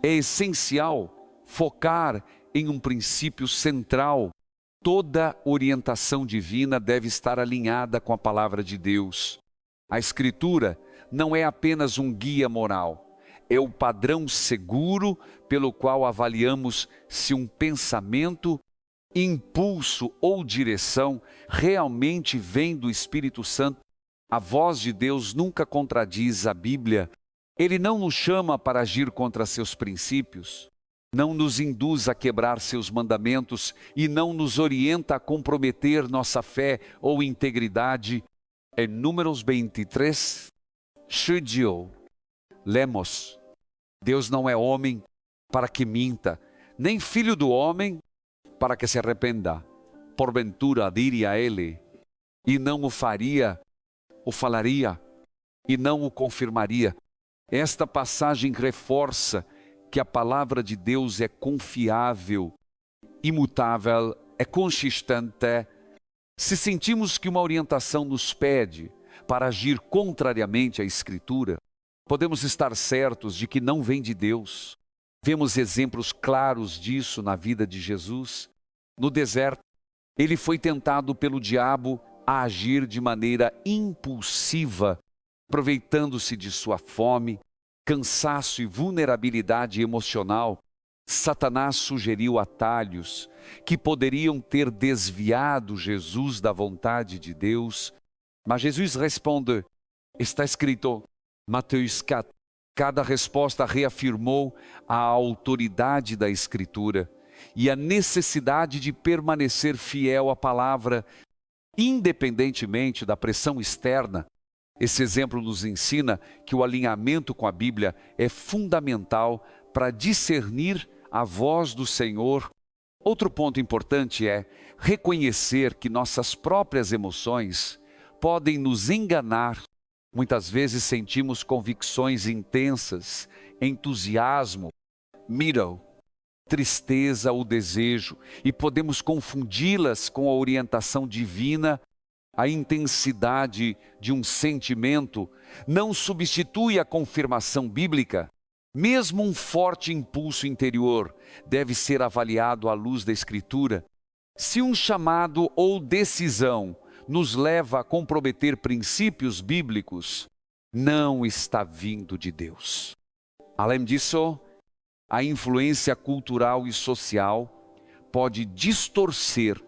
Speaker 1: é essencial focar em um princípio central. Toda orientação divina deve estar alinhada com a palavra de Deus. A Escritura não é apenas um guia moral, é o padrão seguro pelo qual avaliamos se um pensamento, impulso ou direção realmente vem do Espírito Santo. A voz de Deus nunca contradiz a Bíblia. Ele não nos chama para agir contra seus princípios, não nos induz a quebrar seus mandamentos e não nos orienta a comprometer nossa fé ou integridade. Em Números 23, lemos: Deus não é homem para que minta, nem filho do homem para que se arrependa. Porventura diria ele, e não o faria, o falaria, e não o confirmaria. Esta passagem reforça que a palavra de Deus é confiável, imutável, é consistente. Se sentimos que uma orientação nos pede para agir contrariamente à Escritura, podemos estar certos de que não vem de Deus. Vemos exemplos claros disso na vida de Jesus. No deserto, ele foi tentado pelo diabo a agir de maneira impulsiva, aproveitando-se de sua fome, cansaço e vulnerabilidade emocional. Satanás sugeriu atalhos que poderiam ter desviado Jesus da vontade de Deus, mas Jesus responde: está escrito, Mateus 4. Cada resposta reafirmou a autoridade da Escritura e a necessidade de permanecer fiel à palavra, independentemente da pressão externa. Esse exemplo nos ensina que o alinhamento com a Bíblia é fundamental para discernir a voz do Senhor. Outro ponto importante é reconhecer que nossas próprias emoções podem nos enganar. Muitas vezes sentimos convicções intensas, entusiasmo, medo, tristeza ou desejo, e podemos confundi-las com a orientação divina. A intensidade de um sentimento não substitui a confirmação bíblica. Mesmo um forte impulso interior deve ser avaliado à luz da Escritura. Se um chamado ou decisão nos leva a comprometer princípios bíblicos, não está vindo de Deus. Além disso, a influência cultural e social pode distorcer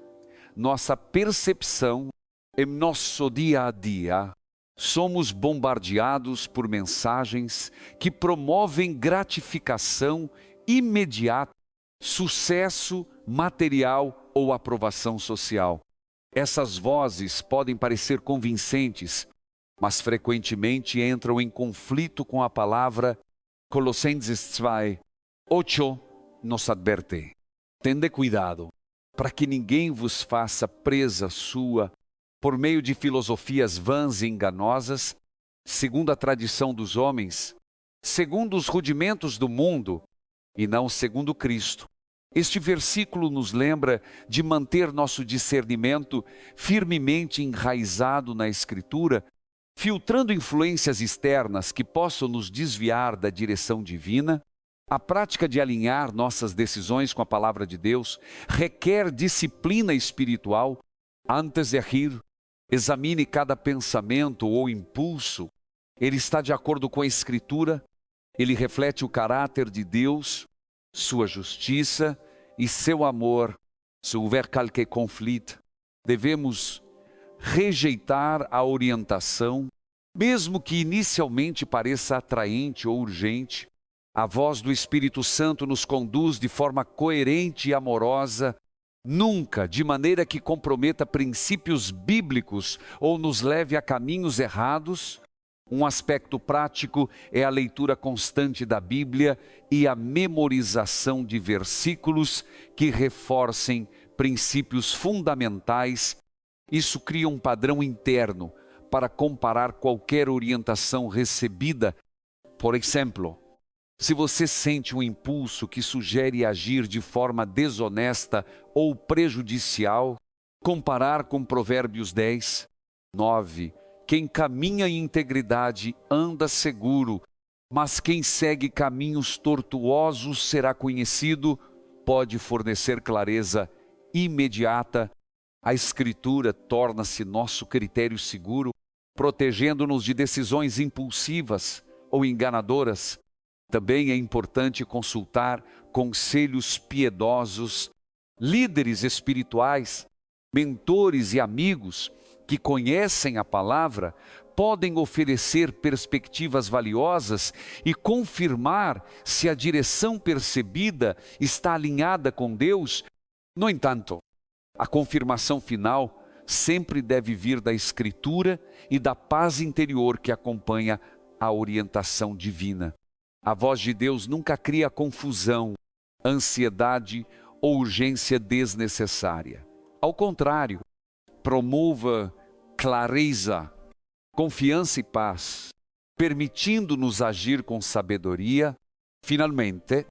Speaker 1: nossa percepção em nosso dia a dia. Somos bombardeados por mensagens que promovem gratificação imediata, sucesso material ou aprovação social. Essas vozes podem parecer convincentes, mas frequentemente entram em conflito com a palavra. Colossenses 2:8 nos adverte: tende cuidado, para que ninguém vos faça presa sua por meio de filosofias vãs e enganosas, segundo a tradição dos homens, segundo os rudimentos do mundo, e não segundo Cristo. Este versículo nos lembra de manter nosso discernimento firmemente enraizado na Escritura, filtrando influências externas que possam nos desviar da direção divina. A prática de alinhar nossas decisões com a palavra de Deus requer disciplina espiritual. Antes de agir, examine cada pensamento ou impulso. Ele está de acordo com a Escritura? Ele reflete o caráter de Deus, sua justiça e seu amor? Se houver qualquer conflito, devemos rejeitar a orientação, mesmo que inicialmente pareça atraente ou urgente. A voz do Espírito Santo nos conduz de forma coerente e amorosa, nunca de maneira que comprometa princípios bíblicos ou nos leve a caminhos errados. Um aspecto prático é a leitura constante da Bíblia e a memorização de versículos que reforcem princípios fundamentais. Isso cria um padrão interno para comparar qualquer orientação recebida. Por exemplo, se você sente um impulso que sugere agir de forma desonesta ou prejudicial, comparar com Provérbios 10:9. Quem caminha em integridade anda seguro, mas quem segue caminhos tortuosos será conhecido. Pode fornecer clareza imediata. A Escritura torna-se nosso critério seguro, protegendo-nos de decisões impulsivas ou enganadoras. Também é importante consultar conselhos piedosos, líderes espirituais, mentores e amigos que conhecem a palavra, podem oferecer perspectivas valiosas e confirmar se a direção percebida está alinhada com Deus. No entanto, a confirmação final sempre deve vir da Escritura e da paz interior que acompanha a orientação divina. A voz de Deus nunca cria confusão, ansiedade ou urgência desnecessária. Ao contrário, promova clareza, confiança e paz, permitindo-nos agir com sabedoria. Finalmente,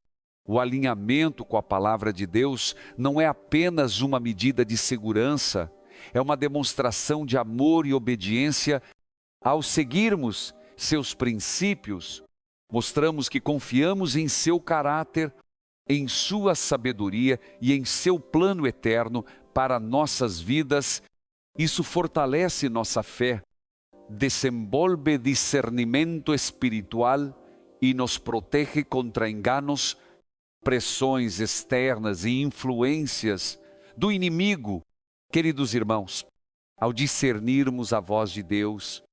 Speaker 1: o alinhamento com a palavra de Deus não é apenas uma medida de segurança, é uma demonstração de amor e obediência. Ao seguirmos seus princípios, mostramos que confiamos em seu caráter, em sua sabedoria e em seu plano eterno para nossas vidas. Isso fortalece nossa fé, desenvolve discernimento espiritual e nos protege contra enganos, pressões externas e influências do inimigo. Queridos irmãos, ao discernirmos a voz de Deus,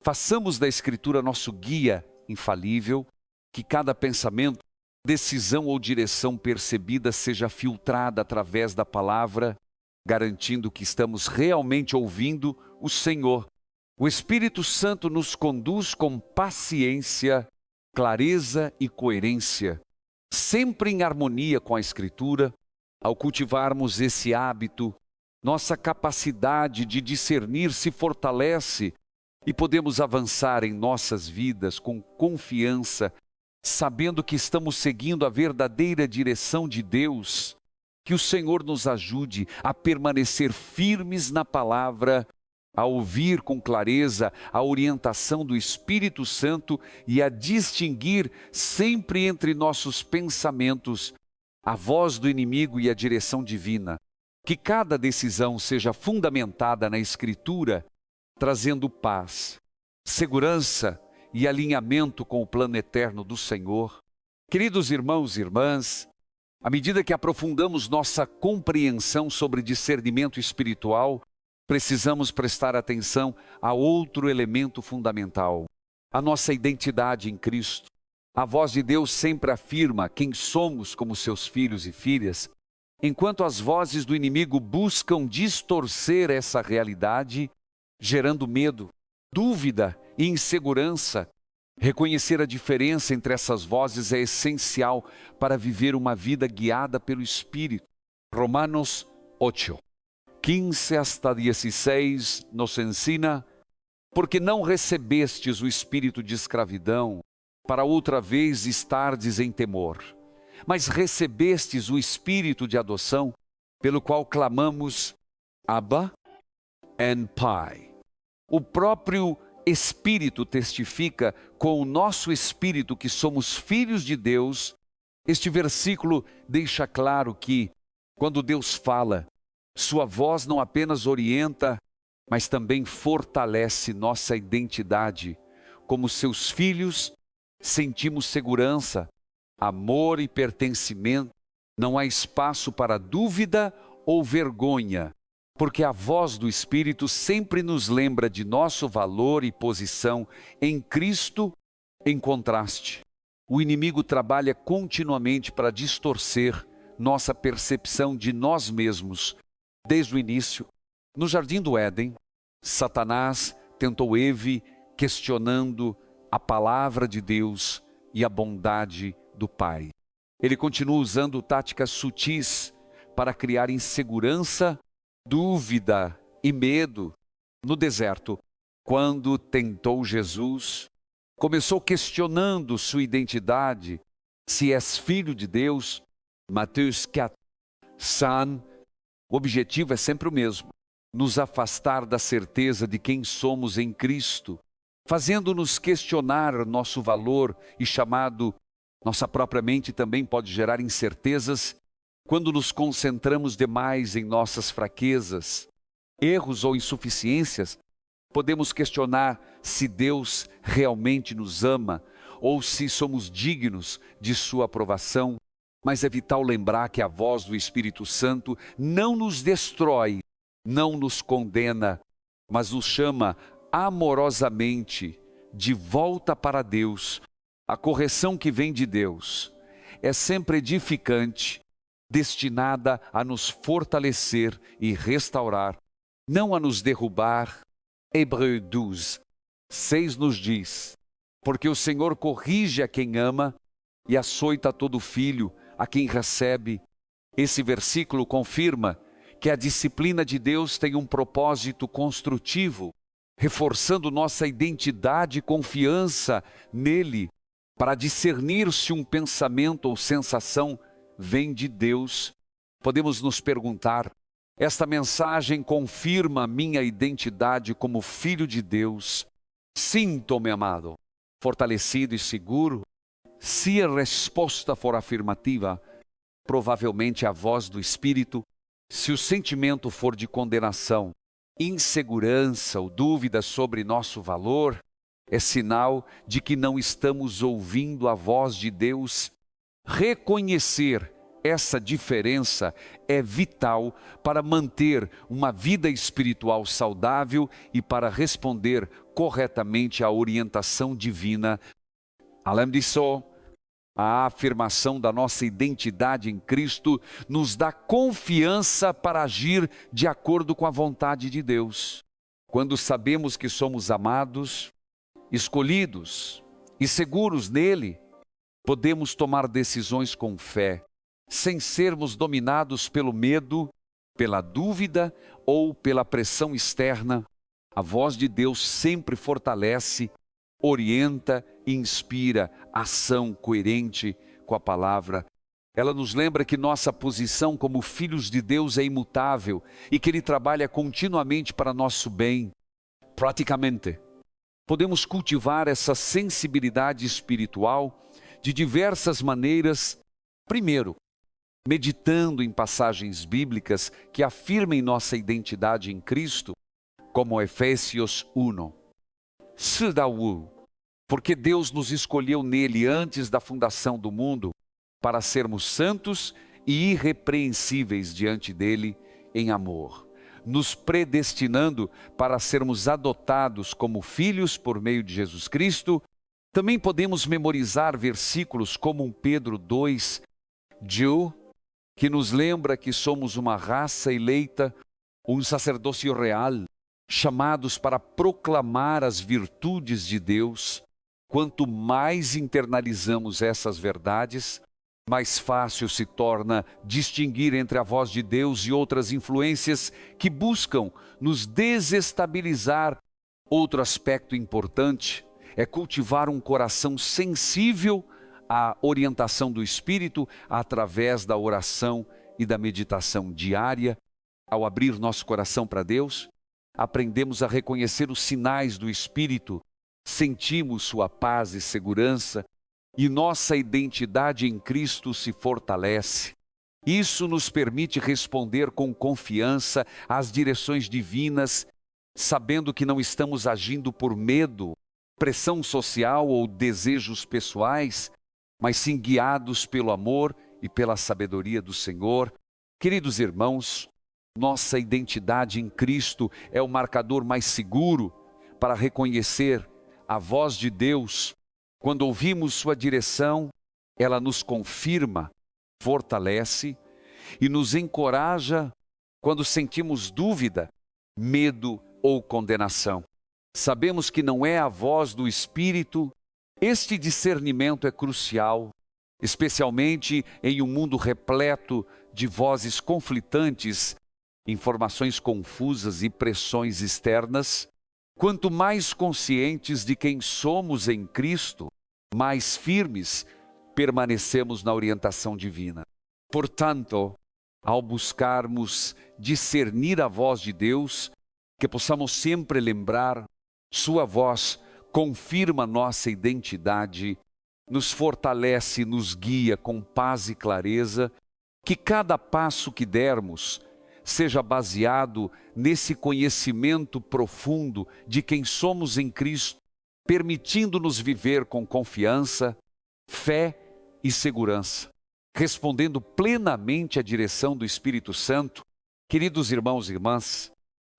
Speaker 1: façamos da Escritura nosso guia infalível, que cada pensamento, decisão ou direção percebida seja filtrada através da palavra, garantindo que estamos realmente ouvindo o Senhor. O Espírito Santo nos conduz com paciência, clareza e coerência, sempre em harmonia com a Escritura. Ao cultivarmos esse hábito, nossa capacidade de discernir se fortalece e podemos avançar em nossas vidas com confiança, sabendo que estamos seguindo a verdadeira direção de Deus. Que o Senhor nos ajude a permanecer firmes na palavra, a ouvir com clareza a orientação do Espírito Santo e a distinguir sempre entre nossos pensamentos a voz do inimigo e a direção divina. Que cada decisão seja fundamentada na Escritura, trazendo paz, segurança e alinhamento com o plano eterno do Senhor. Queridos irmãos e irmãs, à medida que aprofundamos nossa compreensão sobre discernimento espiritual, precisamos prestar atenção a outro elemento fundamental: a nossa identidade em Cristo. A voz de Deus sempre afirma quem somos como seus filhos e filhas, enquanto as vozes do inimigo buscam distorcer essa realidade, gerando medo, dúvida e insegurança. Reconhecer a diferença entre essas vozes é essencial para viver uma vida guiada pelo Espírito. Romanos 8, 15 hasta 16 nos ensina: porque não recebestes o espírito de escravidão, para outra vez estardes em temor, mas recebestes o espírito de adoção, pelo qual clamamos, Abba and Pai. O próprio Espírito testifica com o nosso espírito que somos filhos de Deus. Este versículo deixa claro que, quando Deus fala, sua voz não apenas orienta, mas também fortalece nossa identidade. Como seus filhos, sentimos segurança, amor e pertencimento. Não há espaço para dúvida ou vergonha, porque a voz do Espírito sempre nos lembra de nosso valor e posição em Cristo. Em contraste, o inimigo trabalha continuamente para distorcer nossa percepção de nós mesmos. Desde o início, no Jardim do Éden, Satanás tentou Eve questionando a palavra de Deus e a bondade do Pai. Ele continua usando táticas sutis para criar insegurança, dúvida e medo. No deserto, quando tentou Jesus, começou questionando sua identidade, se és filho de Deus. Mateus 4, o objetivo é sempre o mesmo: nos afastar da certeza de quem somos em Cristo, fazendo-nos questionar nosso valor e chamado. Nossa própria mente também pode gerar incertezas quando nos concentramos demais em nossas fraquezas, erros ou insuficiências. Podemos questionar se Deus realmente nos ama ou se somos dignos de sua aprovação, mas é vital lembrar que a voz do Espírito Santo não nos destrói, não nos condena, mas nos chama amorosamente de volta para Deus. A correção que vem de Deus é sempre edificante, destinada a nos fortalecer e restaurar, não a nos derrubar. Hebreus 12, 6 nos diz: porque o Senhor corrige a quem ama e açoita todo filho a quem recebe. Esse versículo confirma que a disciplina de Deus tem um propósito construtivo, reforçando nossa identidade e confiança nele, para discernir se um pensamento ou sensação vem de Deus. Podemos nos perguntar: esta mensagem confirma minha identidade como filho de Deus? Sinto-me amado, fortalecido e seguro? Se a resposta for afirmativa, provavelmente a voz do Espírito. Se o sentimento for de condenação, insegurança ou dúvida sobre nosso valor, é sinal de que não estamos ouvindo a voz de Deus. Reconhecer essa diferença é vital para manter uma vida espiritual saudável e para responder corretamente à orientação divina. Além disso, a afirmação da nossa identidade em Cristo nos dá confiança para agir de acordo com a vontade de Deus. Quando sabemos que somos amados, escolhidos e seguros nele, podemos tomar decisões com fé, sem sermos dominados pelo medo, pela dúvida ou pela pressão externa. A voz de Deus sempre fortalece, orienta e inspira ação coerente com a palavra. Ela nos lembra que nossa posição como filhos de Deus é imutável e que Ele trabalha continuamente para nosso bem. Praticamente, podemos cultivar essa sensibilidade espiritual de diversas maneiras. Primeiro, meditando em passagens bíblicas que afirmem nossa identidade em Cristo, como Efésios 1. porque Deus nos escolheu nele antes da fundação do mundo para sermos santos e irrepreensíveis diante dele em amor, nos predestinando para sermos adotados como filhos por meio de Jesus Cristo. Também podemos memorizar versículos como 1 Pedro 2, que nos lembra que somos uma raça eleita, um sacerdócio real, chamados para proclamar as virtudes de Deus. Quanto mais internalizamos essas verdades, mais fácil se torna distinguir entre a voz de Deus e outras influências que buscam nos desestabilizar. Outro aspecto importante é cultivar um coração sensível à orientação do Espírito através da oração e da meditação diária. Ao abrir nosso coração para Deus, aprendemos a reconhecer os sinais do Espírito, sentimos sua paz e segurança, e nossa identidade em Cristo se fortalece. Isso nos permite responder com confiança às direções divinas, sabendo que não estamos agindo por medo, pressão social ou desejos pessoais, mas sim guiados pelo amor e pela sabedoria do Senhor. Queridos irmãos, nossa identidade em Cristo é o marcador mais seguro para reconhecer a voz de Deus. Quando ouvimos sua direção, ela nos confirma, fortalece e nos encoraja quando sentimos dúvida, medo ou condenação. Sabemos que não é a voz do Espírito. Este discernimento é crucial, especialmente em um mundo repleto de vozes conflitantes, informações confusas e pressões externas. Quanto mais conscientes de quem somos em Cristo, mais firmes permanecemos na orientação divina. Portanto, ao buscarmos discernir a voz de Deus, que possamos sempre lembrar, sua voz confirma nossa identidade, nos fortalece, nos guia com paz e clareza, que cada passo que dermos seja baseado nesse conhecimento profundo de quem somos em Cristo, permitindo-nos viver com confiança, fé e segurança, respondendo plenamente à direção do Espírito Santo. Queridos irmãos e irmãs,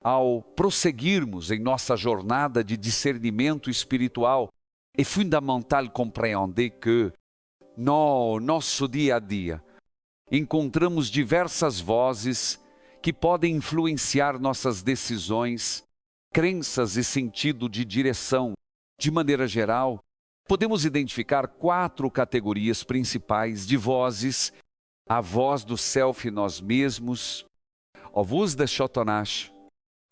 Speaker 1: ao prosseguirmos em nossa jornada de discernimento espiritual, é fundamental compreender que, no nosso dia a dia, encontramos diversas vozes que podem influenciar nossas decisões, crenças e sentido de direção. De maneira geral, podemos identificar 4 categorias principais de vozes: a voz do self nós mesmos, a voz de Satanás,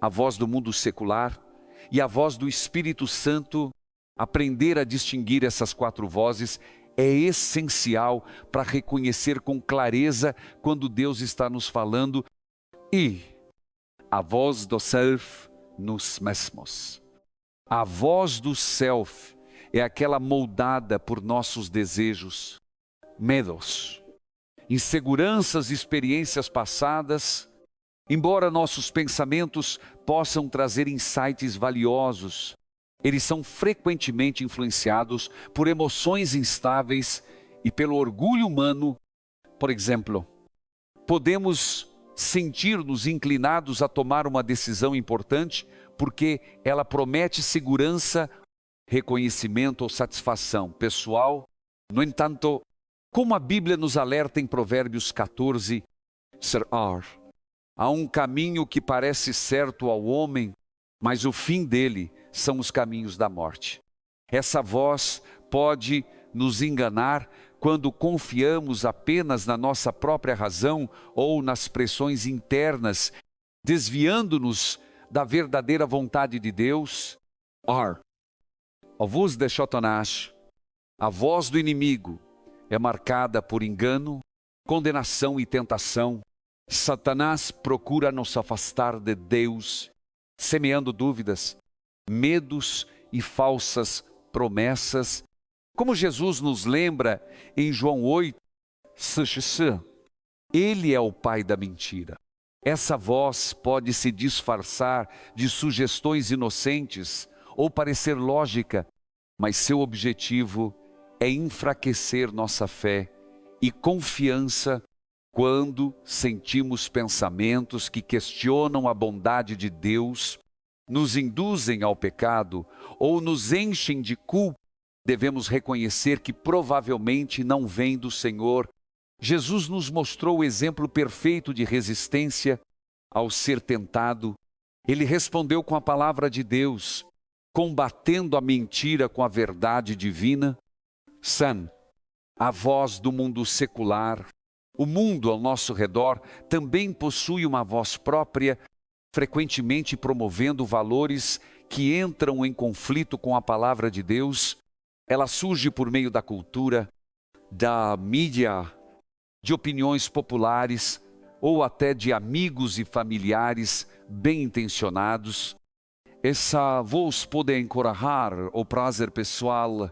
Speaker 1: a voz do mundo secular e a voz do Espírito Santo. Aprender a distinguir essas 4 vozes é essencial para reconhecer com clareza quando Deus está nos falando. E a voz do self nos mesmos. A voz do self é aquela moldada por nossos desejos, medos, inseguranças e experiências passadas. Embora nossos pensamentos possam trazer insights valiosos, eles são frequentemente influenciados por emoções instáveis e pelo orgulho humano. Por exemplo, podemos sentir-nos inclinados a tomar uma decisão importante porque ela promete segurança, reconhecimento ou satisfação pessoal. No entanto, como a Bíblia nos alerta em Provérbios 14, há um caminho que parece certo ao homem, mas o fim dele são os caminhos da morte. Essa voz pode nos enganar quando confiamos apenas na nossa própria razão ou nas pressões internas, desviando-nos da verdadeira vontade de Deus. A voz de Satanás, a voz do inimigo, é marcada por engano, condenação e tentação. Satanás procura nos afastar de Deus, semeando dúvidas, medos e falsas promessas. Como Jesus nos lembra em João 8, ele é o pai da mentira. Essa voz pode se disfarçar de sugestões inocentes ou parecer lógica, mas seu objetivo é enfraquecer nossa fé e confiança quando sentimos pensamentos que questionam a bondade de Deus, nos induzem ao pecado ou nos enchem de culpa. Devemos reconhecer que provavelmente não vem do Senhor. Jesus nos mostrou o exemplo perfeito de resistência ao ser tentado. Ele respondeu com a palavra de Deus, combatendo a mentira com a verdade divina. San, a voz do mundo secular, o mundo ao nosso redor também possui uma voz própria, frequentemente promovendo valores que entram em conflito com a palavra de Deus. Ela surge por meio da cultura, da mídia, de opiniões populares ou até de amigos e familiares bem intencionados. Essa voz pode encorajar o prazer pessoal,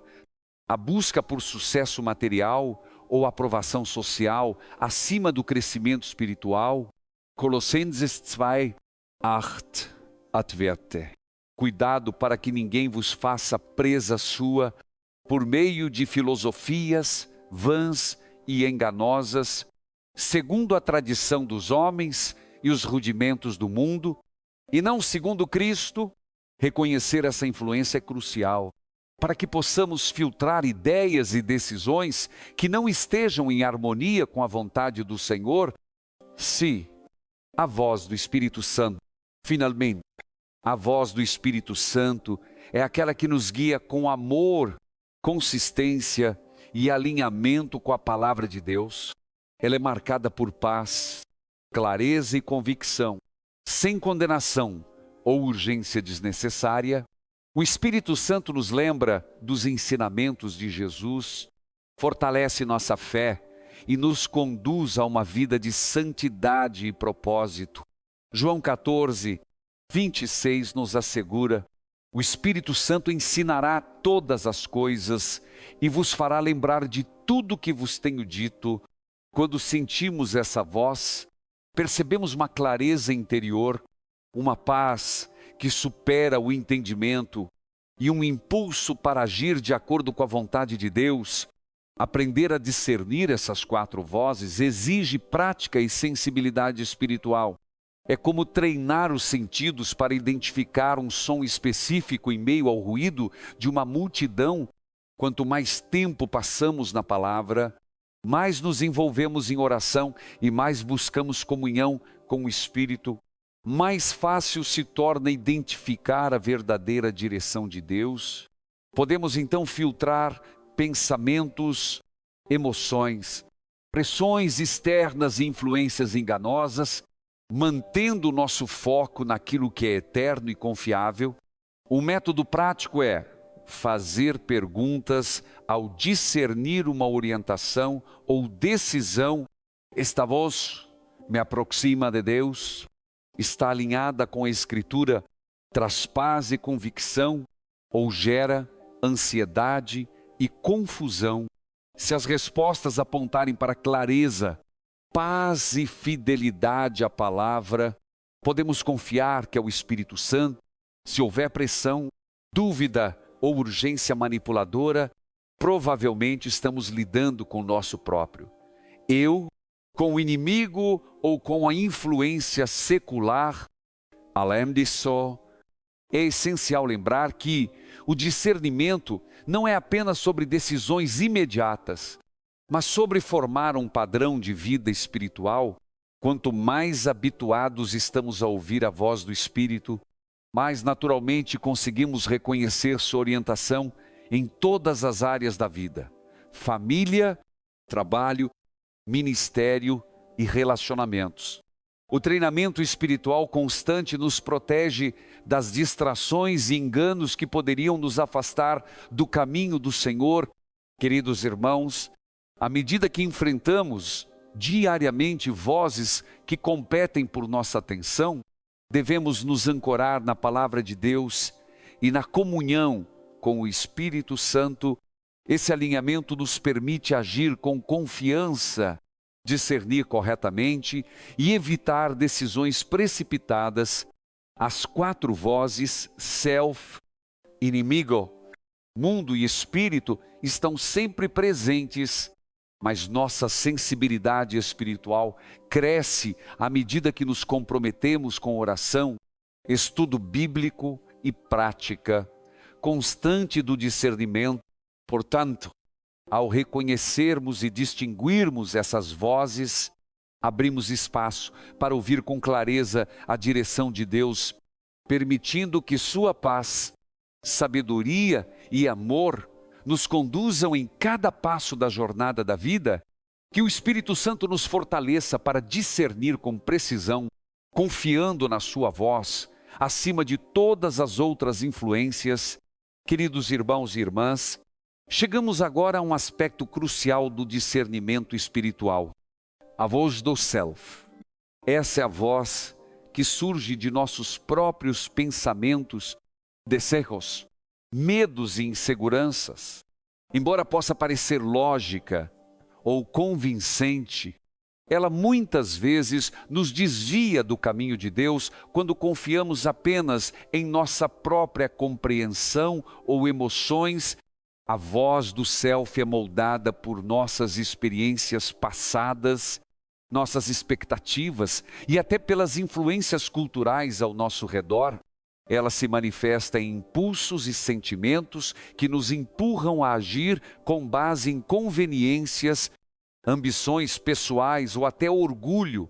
Speaker 1: a busca por sucesso material ou aprovação social acima do crescimento espiritual. Colossenses 2:8 adverte: cuidado para que ninguém vos faça presa sua por meio de filosofias vãs e enganosas, segundo a tradição dos homens e os rudimentos do mundo, e não segundo Cristo. Reconhecer essa influência é crucial para que possamos filtrar ideias e decisões que não estejam em harmonia com a vontade do Senhor. Se a voz do Espírito Santo, finalmente, a voz do Espírito Santo é aquela que nos guia com amor, consistência e alinhamento com a palavra de Deus. Ela é marcada por paz, clareza e convicção, sem condenação ou urgência desnecessária. O Espírito Santo nos lembra dos ensinamentos de Jesus, fortalece nossa fé e nos conduz a uma vida de santidade e propósito. João 14:26 nos assegura: o Espírito Santo ensinará todas as coisas e vos fará lembrar de tudo que vos tenho dito. Quando sentimos essa voz, percebemos uma clareza interior, uma paz que supera o entendimento e um impulso para agir de acordo com a vontade de Deus. Aprender a discernir essas 4 vozes exige prática e sensibilidade espiritual. É como treinar os sentidos para identificar um som específico em meio ao ruído de uma multidão. Quanto mais tempo passamos na palavra, mais nos envolvemos em oração e mais buscamos comunhão com o Espírito, mais fácil se torna identificar a verdadeira direção de Deus. Podemos então filtrar pensamentos, emoções, pressões externas e influências enganosas, mantendo o nosso foco naquilo que é eterno e confiável. O método prático é fazer perguntas ao discernir uma orientação ou decisão. Esta voz me aproxima de Deus? Está alinhada com a Escritura? Traz paz e convicção? Ou gera ansiedade e confusão? Se as respostas apontarem para clareza, paz e fidelidade à palavra, podemos confiar que é o Espírito Santo. Se houver pressão, dúvida ou urgência manipuladora, provavelmente estamos lidando com o nosso próprio eu, com o inimigo ou com a influência secular. Além disso, é essencial lembrar que o discernimento não é apenas sobre decisões imediatas, mas sobre formar um padrão de vida espiritual. Quanto mais habituados estamos a ouvir a voz do Espírito, mais naturalmente conseguimos reconhecer sua orientação em todas as áreas da vida: família, trabalho, ministério e relacionamentos. O treinamento espiritual constante nos protege das distrações e enganos que poderiam nos afastar do caminho do Senhor. Queridos irmãos, à medida que enfrentamos diariamente vozes que competem por nossa atenção, devemos nos ancorar na palavra de Deus e na comunhão com o Espírito Santo. Esse alinhamento nos permite agir com confiança, discernir corretamente e evitar decisões precipitadas. As 4 vozes, self, inimigo, mundo e espírito estão sempre presentes, mas nossa sensibilidade espiritual cresce à medida que nos comprometemos com oração, estudo bíblico e prática constante do discernimento. Portanto, ao reconhecermos e distinguirmos essas vozes, abrimos espaço para ouvir com clareza a direção de Deus, permitindo que sua paz, sabedoria e amor nos conduzam em cada passo da jornada da vida, que o Espírito Santo nos fortaleça para discernir com precisão, confiando na sua voz, acima de todas as outras influências. Queridos irmãos e irmãs, chegamos agora a um aspecto crucial do discernimento espiritual, a voz do self. Essa é a voz que surge de nossos próprios pensamentos, desejos, medos e inseguranças. Embora possa parecer lógica ou convincente, ela muitas vezes nos desvia do caminho de Deus quando confiamos apenas em nossa própria compreensão ou emoções. A voz do self é moldada por nossas experiências passadas, nossas expectativas e até pelas influências culturais ao nosso redor. Ela se manifesta em impulsos e sentimentos que nos empurram a agir com base em conveniências, ambições pessoais ou até orgulho.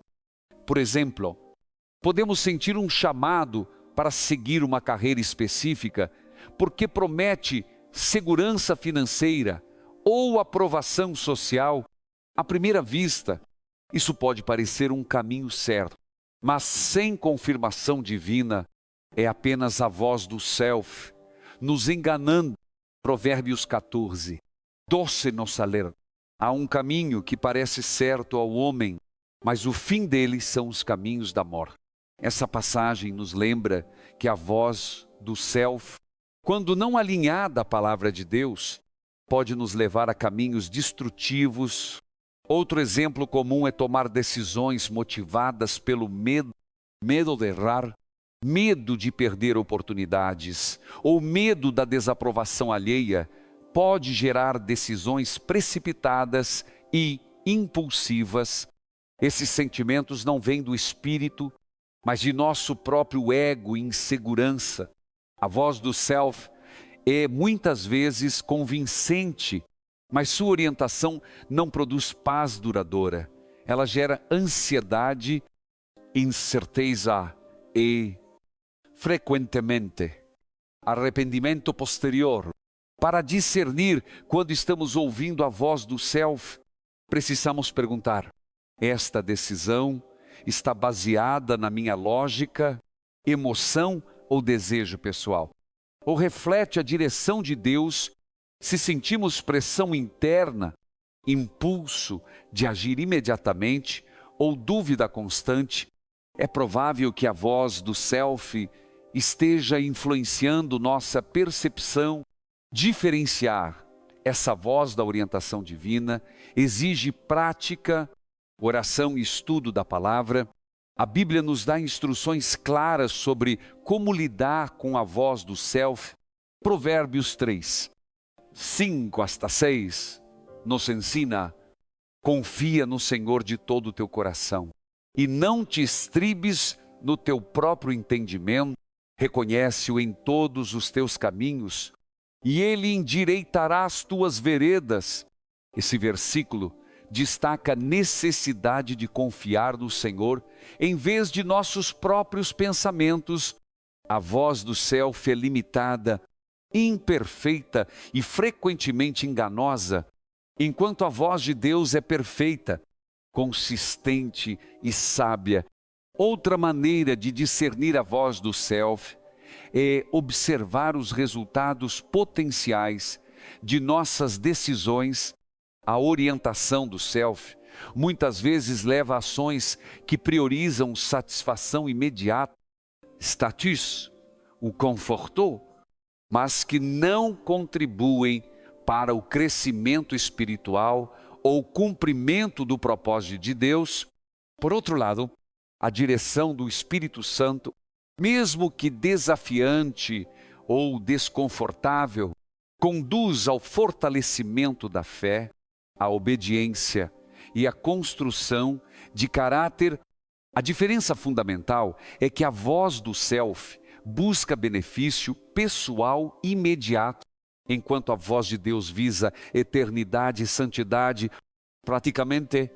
Speaker 1: Por exemplo, podemos sentir um chamado para seguir uma carreira específica porque promete segurança financeira ou aprovação social. À primeira vista, isso pode parecer um caminho certo, mas sem confirmação divina, é apenas a voz do self, nos enganando. Provérbios 14, 12 nos alerta. Há um caminho que parece certo ao homem, mas o fim dele são os caminhos da morte. Essa passagem nos lembra que a voz do self, quando não alinhada à palavra de Deus, pode nos levar a caminhos destrutivos. Outro exemplo comum é tomar decisões motivadas pelo medo de errar, medo de perder oportunidades ou medo da desaprovação alheia. Pode gerar decisões precipitadas e impulsivas. Esses sentimentos não vêm do espírito, mas de nosso próprio ego e insegurança. A voz do self é muitas vezes convincente, mas sua orientação não produz paz duradoura. Ela gera ansiedade, incerteza e, frequentemente, arrependimento posterior. Para discernir quando estamos ouvindo a voz do self, precisamos perguntar: esta decisão está baseada na minha lógica, emoção ou desejo pessoal? Ou reflete a direção de Deus? Se sentimos pressão interna, impulso de agir imediatamente ou dúvida constante, é provável que a voz do self esteja influenciando nossa percepção. Diferenciar essa voz da orientação divina exige prática, oração e estudo da palavra. A Bíblia nos dá instruções claras sobre como lidar com a voz do self. Provérbios 3, 5 hasta 6 nos ensina: confia no Senhor de todo o teu coração e não te estribes no teu próprio entendimento. Reconhece-o em todos os teus caminhos e Ele endireitará as tuas veredas. Esse versículo destaca a necessidade de confiar no Senhor em vez de nossos próprios pensamentos. A voz do self é limitada, imperfeita e frequentemente enganosa, enquanto a voz de Deus é perfeita, consistente e sábia. Outra maneira de discernir a voz do self é observar os resultados potenciais de nossas decisões. A orientação do self muitas vezes leva a ações que priorizam satisfação imediata, status, o conforto, mas que não contribuem para o crescimento espiritual ou cumprimento do propósito de Deus. Por outro lado, a direção do Espírito Santo, mesmo que desafiante ou desconfortável, conduz ao fortalecimento da fé, à obediência e à construção de caráter. A diferença fundamental é que a voz do self busca benefício pessoal imediato, enquanto a voz de Deus visa eternidade e santidade. Praticamente,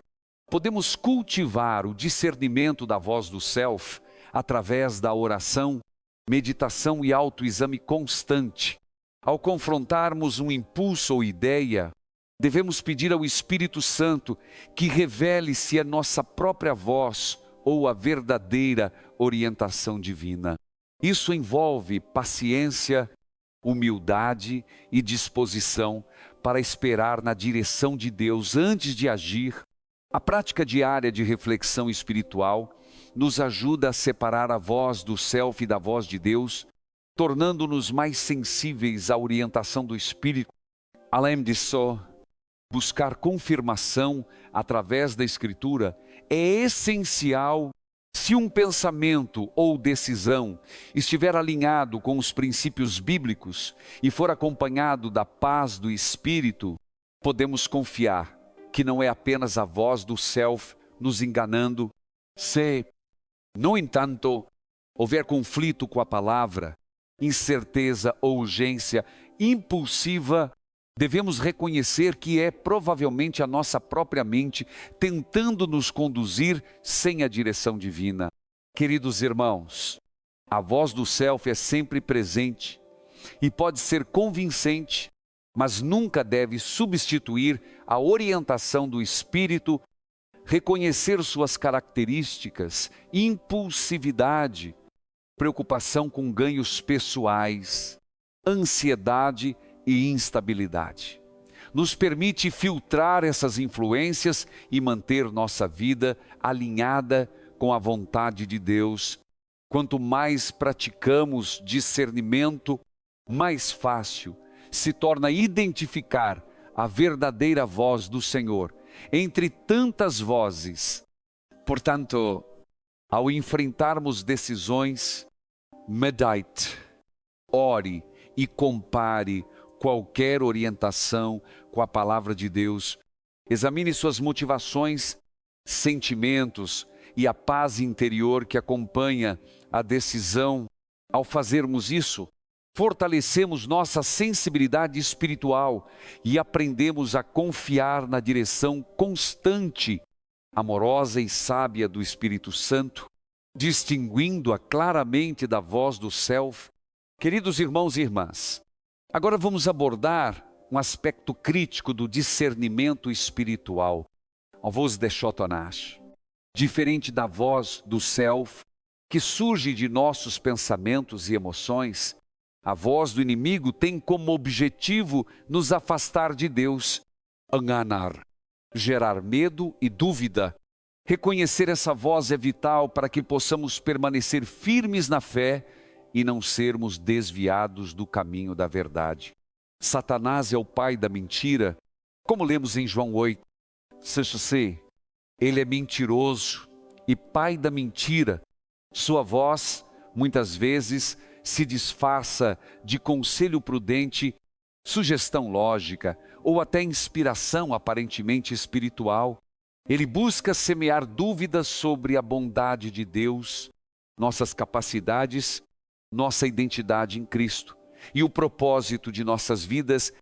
Speaker 1: podemos cultivar o discernimento da voz do self através da oração, meditação e autoexame constante. Ao confrontarmos um impulso ou ideia, devemos pedir ao Espírito Santo que revele se é nossa própria voz ou a verdadeira orientação divina. Isso envolve paciência, humildade e disposição para esperar na direção de Deus antes de agir. A prática diária de reflexão espiritual nos ajuda a separar a voz do self da voz de Deus, tornando-nos mais sensíveis à orientação do Espírito. Além disso, buscar confirmação através da Escritura é essencial. Se um pensamento ou decisão estiver alinhado com os princípios bíblicos e for acompanhado da paz do Espírito, podemos confiar que não é apenas a voz do self nos enganando. Se, no entanto, houver conflito com a palavra, incerteza ou urgência impulsiva, devemos reconhecer que é provavelmente a nossa própria mente tentando nos conduzir sem a direção divina. Queridos irmãos, a voz do self é sempre presente e pode ser convincente, mas nunca deve substituir a orientação do Espírito. Reconhecer suas características, impulsividade, preocupação com ganhos pessoais, ansiedade e instabilidade. Nos permite filtrar essas influências e manter nossa vida alinhada com a vontade de Deus. Quanto mais praticamos discernimento, mais fácil se torna identificar a verdadeira voz do Senhor entre tantas vozes. Portanto, ao enfrentarmos decisões, medite, ore e compare qualquer orientação com a palavra de Deus. Examine suas motivações, sentimentos e a paz interior que acompanha a decisão. Ao fazermos isso, fortalecemos nossa sensibilidade espiritual e aprendemos a confiar na direção constante, amorosa e sábia do Espírito Santo, distinguindo-a claramente da voz do self. Queridos irmãos e irmãs, agora vamos abordar um aspecto crítico do discernimento espiritual, a voz de Satanás. Diferente da voz do self, que surge de nossos pensamentos e emoções, a voz do inimigo tem como objetivo nos afastar de Deus, enganar, gerar medo e dúvida. Reconhecer essa voz é vital para que possamos permanecer firmes na fé e não sermos desviados do caminho da verdade. Satanás é o pai da mentira, como lemos em João 8. Ele é mentiroso e pai da mentira. Sua voz, muitas vezes, se disfarça de conselho prudente, sugestão lógica ou até inspiração aparentemente espiritual. Ele busca semear dúvidas sobre a bondade de Deus, nossas capacidades, nossa identidade em Cristo e o propósito de nossas vidas.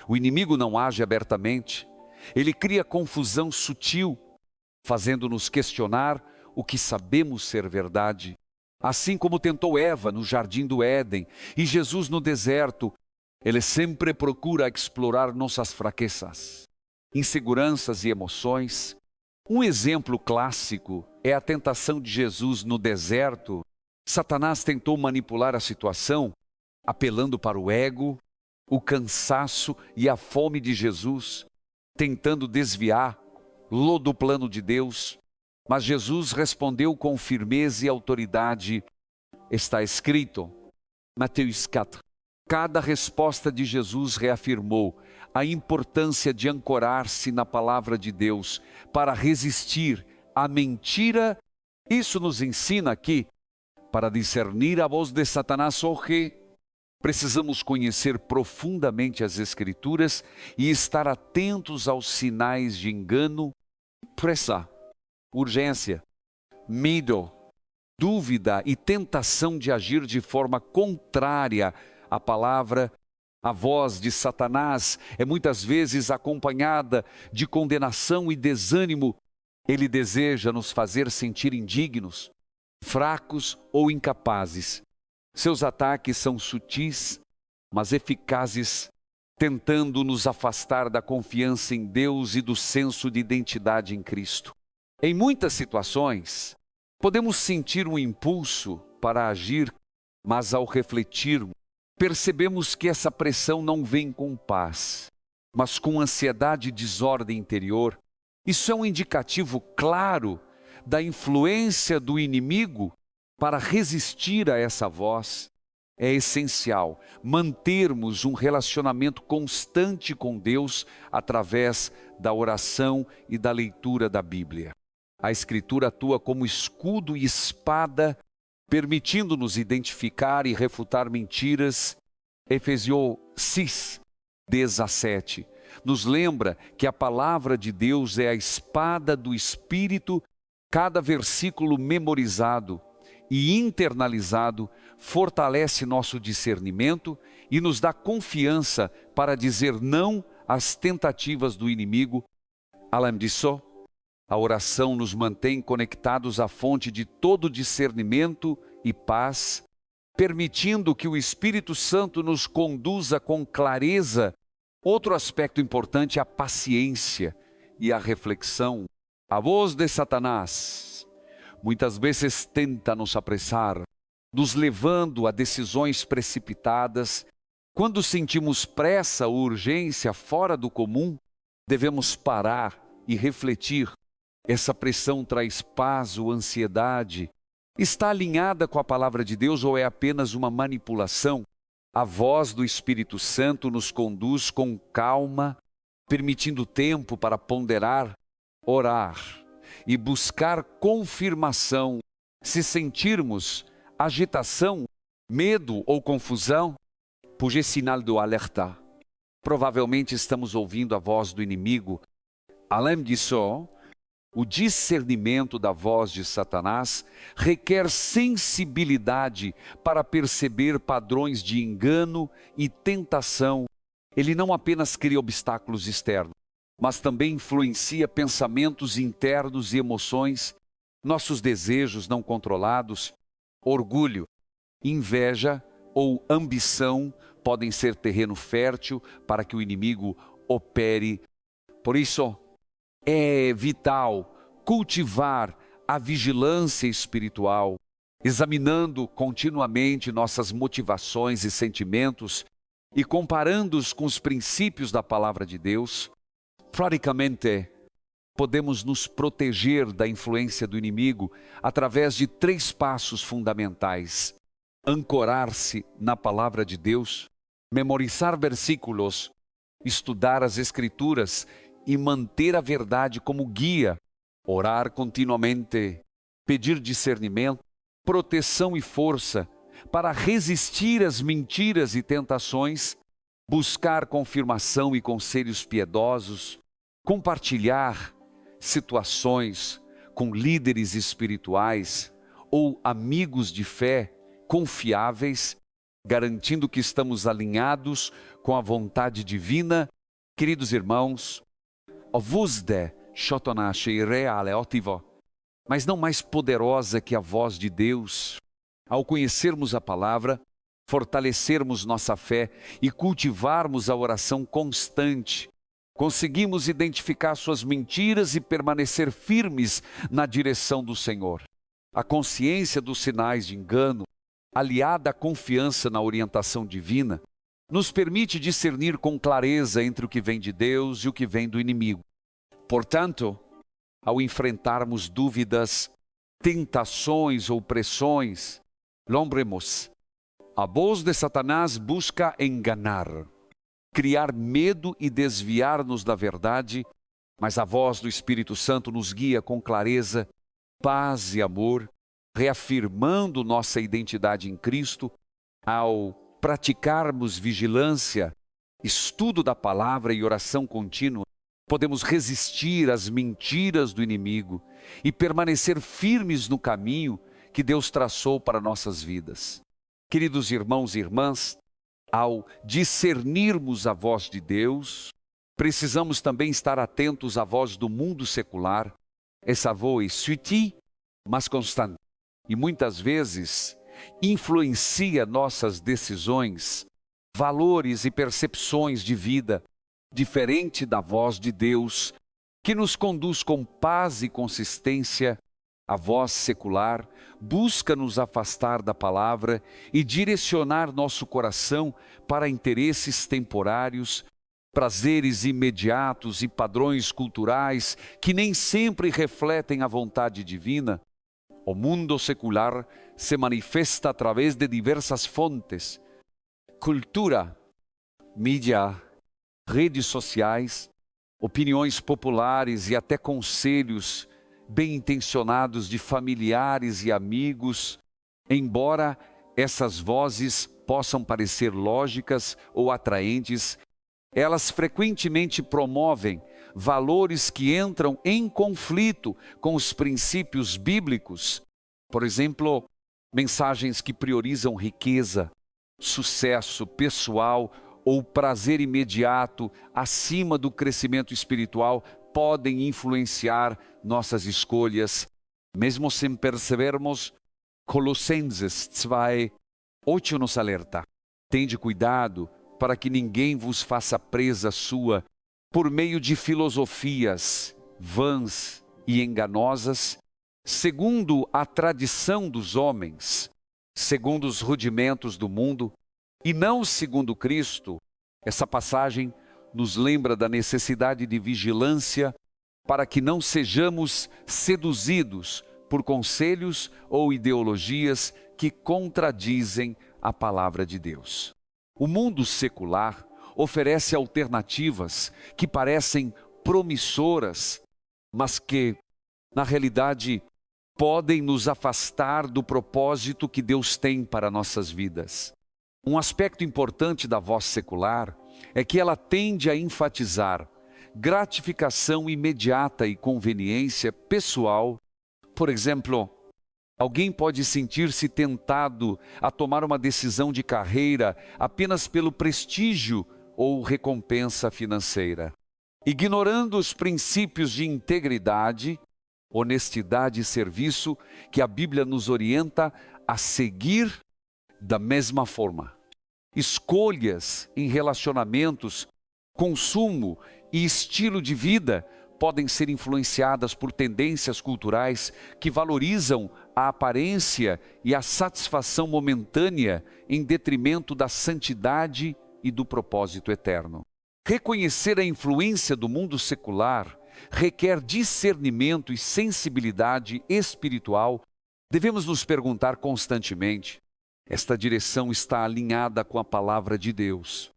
Speaker 1: O inimigo não age abertamente, ele cria confusão sutil, fazendo-nos questionar o que sabemos ser verdade. Assim como tentou Eva no jardim do Éden e Jesus no deserto, ele sempre procura explorar nossas fraquezas, inseguranças e emoções. Um exemplo clássico é a tentação de Jesus no deserto. Satanás tentou manipular a situação, apelando para o ego, o cansaço e a fome de Jesus, tentando desviá-lo do plano de Deus. Mas Jesus respondeu com firmeza e autoridade. Está escrito, Mateus 4. Cada resposta de Jesus reafirmou a importância de ancorar-se na palavra de Deus para resistir à mentira. Isso nos ensina aqui, para discernir a voz de Satanás hoje, Precisamos conhecer profundamente as Escrituras e estar atentos aos sinais de engano, pressa, urgência, medo, dúvida e tentação de agir de forma contrária à palavra. A voz de Satanás é muitas vezes acompanhada de condenação e desânimo. Ele deseja nos fazer sentir indignos, fracos ou incapazes. Seus ataques são sutis, mas eficazes, tentando nos afastar da confiança em Deus e do senso de identidade em Cristo. Em muitas situações, podemos sentir um impulso para agir, mas ao refletirmos, percebemos que essa pressão não vem com paz, mas com ansiedade e desordem interior. Isso é um indicativo claro da influência do inimigo. Para resistir a essa voz, é essencial mantermos um relacionamento constante com Deus através da oração e da leitura da Bíblia. A Escritura atua como escudo e espada, permitindo-nos identificar e refutar mentiras. Efésios 6:17 nos lembra que a palavra de Deus é a espada do Espírito. Cada versículo memorizado e internalizado fortalece nosso discernimento e nos dá confiança para dizer não às tentativas do inimigo. Além disso, a oração nos mantém conectados à fonte de todo discernimento e paz, permitindo que o Espírito Santo nos conduza com clareza. Outro aspecto importante é a paciência e a reflexão. A voz de Satanás muitas vezes tenta nos apressar, nos levando a decisões precipitadas. Quando sentimos pressa ou urgência fora do comum, devemos parar e refletir. Essa pressão traz paz ou ansiedade? Está alinhada com a palavra de Deus ou é apenas uma manipulação? A voz do Espírito Santo nos conduz com calma, permitindo tempo para ponderar, orar e buscar confirmação. Se sentirmos agitação, medo ou confusão, puxe sinal do alerta. Provavelmente estamos ouvindo a voz do inimigo. Além disso, o discernimento da voz de Satanás requer sensibilidade para perceber padrões de engano e tentação. Ele não apenas cria obstáculos externos, mas também influencia pensamentos internos e emoções, nossos desejos não controlados. Orgulho, inveja ou ambição podem ser terreno fértil para que o inimigo opere. Por isso, é vital cultivar a vigilância espiritual, examinando continuamente nossas motivações e sentimentos e comparando-os com os princípios da palavra de Deus. Praticamente, podemos nos proteger da influência do inimigo através de 3 passos fundamentais: ancorar-se na palavra de Deus, memorizar versículos, estudar as Escrituras e manter a verdade como guia, orar continuamente, pedir discernimento, proteção e força para resistir às mentiras e tentações, buscar confirmação e conselhos piedosos, compartilhar situações com líderes espirituais ou amigos de fé confiáveis, garantindo que estamos alinhados com a vontade divina. Queridos irmãos, a voz de Satanás é real, é ativa, mas não mais poderosa que a voz de Deus. Ao conhecermos a palavra, fortalecermos nossa fé e cultivarmos a oração constante, conseguimos identificar suas mentiras e permanecer firmes na direção do Senhor. A consciência dos sinais de engano, aliada à confiança na orientação divina, nos permite discernir com clareza entre o que vem de Deus e o que vem do inimigo. Portanto, ao enfrentarmos dúvidas, tentações ou pressões, lembremos, a voz de Satanás busca enganar, criar medo e desviar-nos da verdade, mas a voz do Espírito Santo nos guia com clareza, paz e amor, reafirmando nossa identidade em Cristo. Ao praticarmos vigilância, estudo da palavra e oração contínua, podemos resistir às mentiras do inimigo e permanecer firmes no caminho que Deus traçou para nossas vidas. Queridos irmãos e irmãs, ao discernirmos a voz de Deus, precisamos também estar atentos à voz do mundo secular. Essa voz sutil, mas constante, e muitas vezes influencia nossas decisões, valores e percepções de vida, diferente da voz de Deus, que nos conduz com paz e consistência. A voz secular busca nos afastar da palavra e direcionar nosso coração para interesses temporários, prazeres imediatos e padrões culturais que nem sempre refletem a vontade divina. O mundo secular se manifesta através de diversas fontes: cultura, mídia, redes sociais, opiniões populares e até conselhos bem intencionados de familiares e amigos. Embora essas vozes possam parecer lógicas ou atraentes, elas frequentemente promovem valores que entram em conflito com os princípios bíblicos. Por exemplo, mensagens que priorizam riqueza, sucesso pessoal ou prazer imediato acima do crescimento espiritual podem influenciar nossas escolhas, mesmo sem percebermos. Colossenses 2:8 nos alerta: tende cuidado para que ninguém vos faça presa sua por meio de filosofias vãs e enganosas, segundo a tradição dos homens, segundo os rudimentos do mundo, e não segundo Cristo. Essa passagem nos lembra da necessidade de vigilância para que não sejamos seduzidos por conselhos ou ideologias que contradizem a palavra de Deus. O mundo secular oferece alternativas que parecem promissoras, mas que, na realidade, podem nos afastar do propósito que Deus tem para nossas vidas. Um aspecto importante da voz secular é que ela tende a enfatizar gratificação imediata e conveniência pessoal. Por exemplo, alguém pode sentir-se tentado a tomar uma decisão de carreira apenas pelo prestígio ou recompensa financeira, ignorando os princípios de integridade, honestidade e serviço que a Bíblia nos orienta a seguir da mesma forma. Escolhas em relacionamentos, consumo e estilo de vida podem ser influenciadas por tendências culturais que valorizam a aparência e a satisfação momentânea em detrimento da santidade e do propósito eterno. Reconhecer a influência do mundo secular requer discernimento e sensibilidade espiritual. Devemos nos perguntar constantemente: esta direção está alinhada com a palavra de Deus?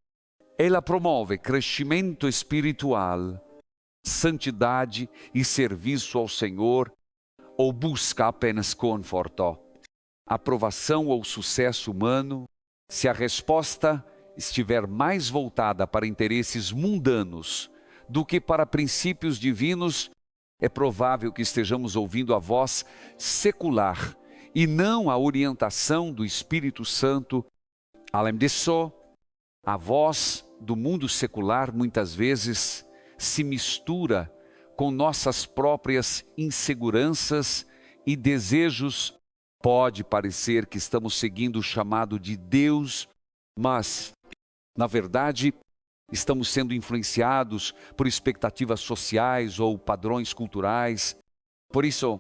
Speaker 1: Ela promove crescimento espiritual, santidade e serviço ao Senhor, ou busca apenas conforto, aprovação ou sucesso humano? Se a resposta estiver mais voltada para interesses mundanos do que para princípios divinos, é provável que estejamos ouvindo a voz secular e não a orientação do Espírito Santo. Além disso, a voz do mundo secular muitas vezes se mistura com nossas próprias inseguranças e desejos. Pode parecer que estamos seguindo o chamado de Deus, mas, na verdade, estamos sendo influenciados por expectativas sociais ou padrões culturais. Por isso,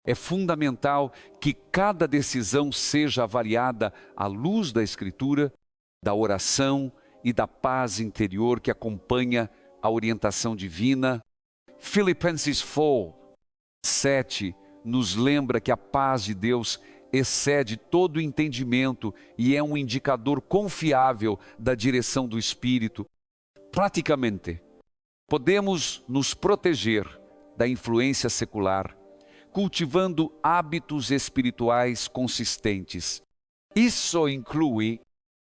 Speaker 1: é fundamental que cada decisão seja avaliada à luz da Escritura, da oração e da paz interior que acompanha a orientação divina. Filipenses 4:7 nos lembra que a paz de Deus excede todo o entendimento e é um indicador confiável da direção do Espírito. Praticamente, podemos nos proteger da influência secular cultivando hábitos espirituais consistentes. Isso inclui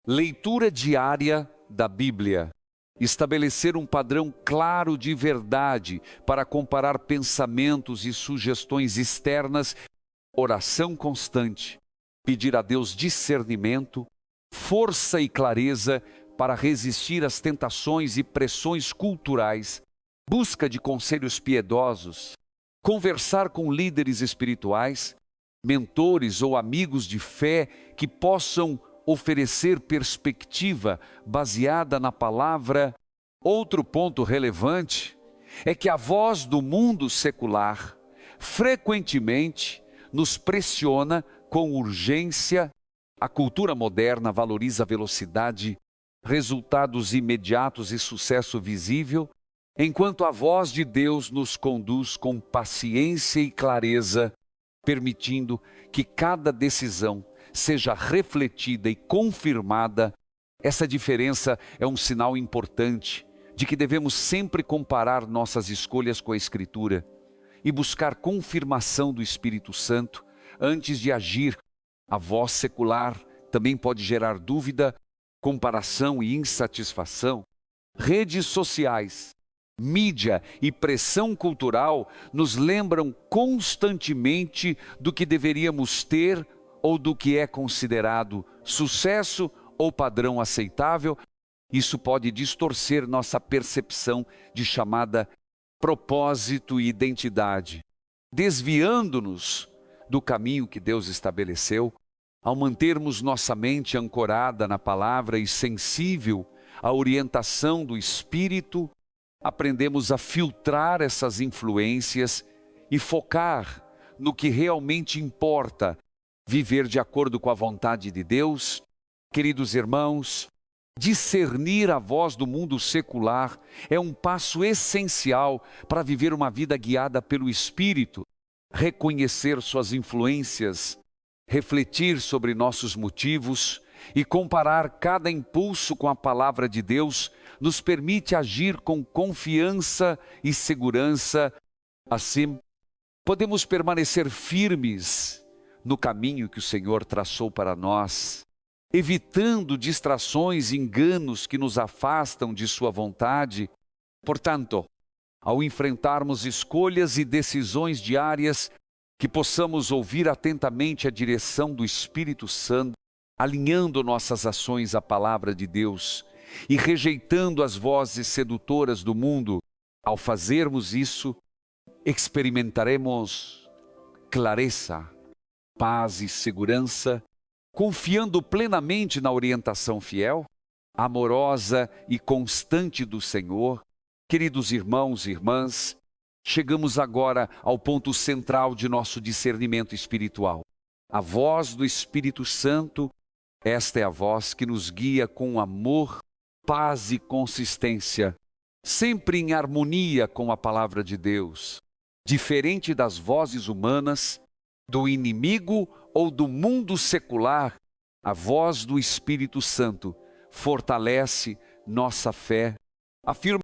Speaker 1: Leitura diária da Bíblia. Estabelecer um padrão claro de verdade para comparar pensamentos e sugestões externas. Oração constante. Pedir a Deus discernimento, força e clareza para resistir às tentações e pressões culturais. Busca de conselhos piedosos. Conversar com líderes espirituais, mentores ou amigos de fé que possam oferecer perspectiva baseada na palavra. Outro ponto relevante é que a voz do mundo secular frequentemente nos pressiona com urgência. A cultura moderna valoriza velocidade, resultados imediatos e sucesso visível, enquanto a voz de Deus nos conduz com paciência e clareza, permitindo que cada decisão seja refletida e confirmada. Essa diferença é um sinal importante de que devemos sempre comparar nossas escolhas com a Escritura e buscar confirmação do Espírito Santo antes de agir. A voz secular também pode gerar dúvida, comparação e insatisfação. Redes sociais, mídia e pressão cultural nos lembram constantemente do que deveríamos ter ou do que é considerado sucesso ou padrão aceitável. Isso pode distorcer nossa percepção de chamada propósito e identidade, desviando-nos do caminho que Deus estabeleceu. Ao mantermos nossa mente ancorada na palavra e sensível à orientação do Espírito, aprendemos a filtrar essas influências e focar no que realmente importa, viver de acordo com a vontade de Deus. Queridos irmãos, discernir a voz do mundo secular é um passo essencial para viver uma vida guiada pelo Espírito. Reconhecer suas influências, refletir sobre nossos motivos e comparar cada impulso com a palavra de Deus nos permite agir com confiança e segurança. Assim, podemos permanecer firmes no caminho que o Senhor traçou para nós, evitando distrações e enganos que nos afastam de sua vontade. Portanto, ao enfrentarmos escolhas e decisões diárias, que possamos ouvir atentamente a direção do Espírito Santo, alinhando nossas ações à palavra de Deus e rejeitando as vozes sedutoras do mundo. Ao fazermos isso, experimentaremos clareza, paz e segurança, confiando plenamente na orientação fiel, amorosa e constante do Senhor. Queridos irmãos e irmãs, chegamos agora ao ponto central de nosso discernimento espiritual. A voz do Espírito Santo. Esta é a voz que nos guia com amor, paz e consistência, sempre em harmonia com a palavra de Deus. Diferente das vozes humanas, do inimigo ou do mundo secular, a voz do Espírito Santo fortalece nossa fé, afirma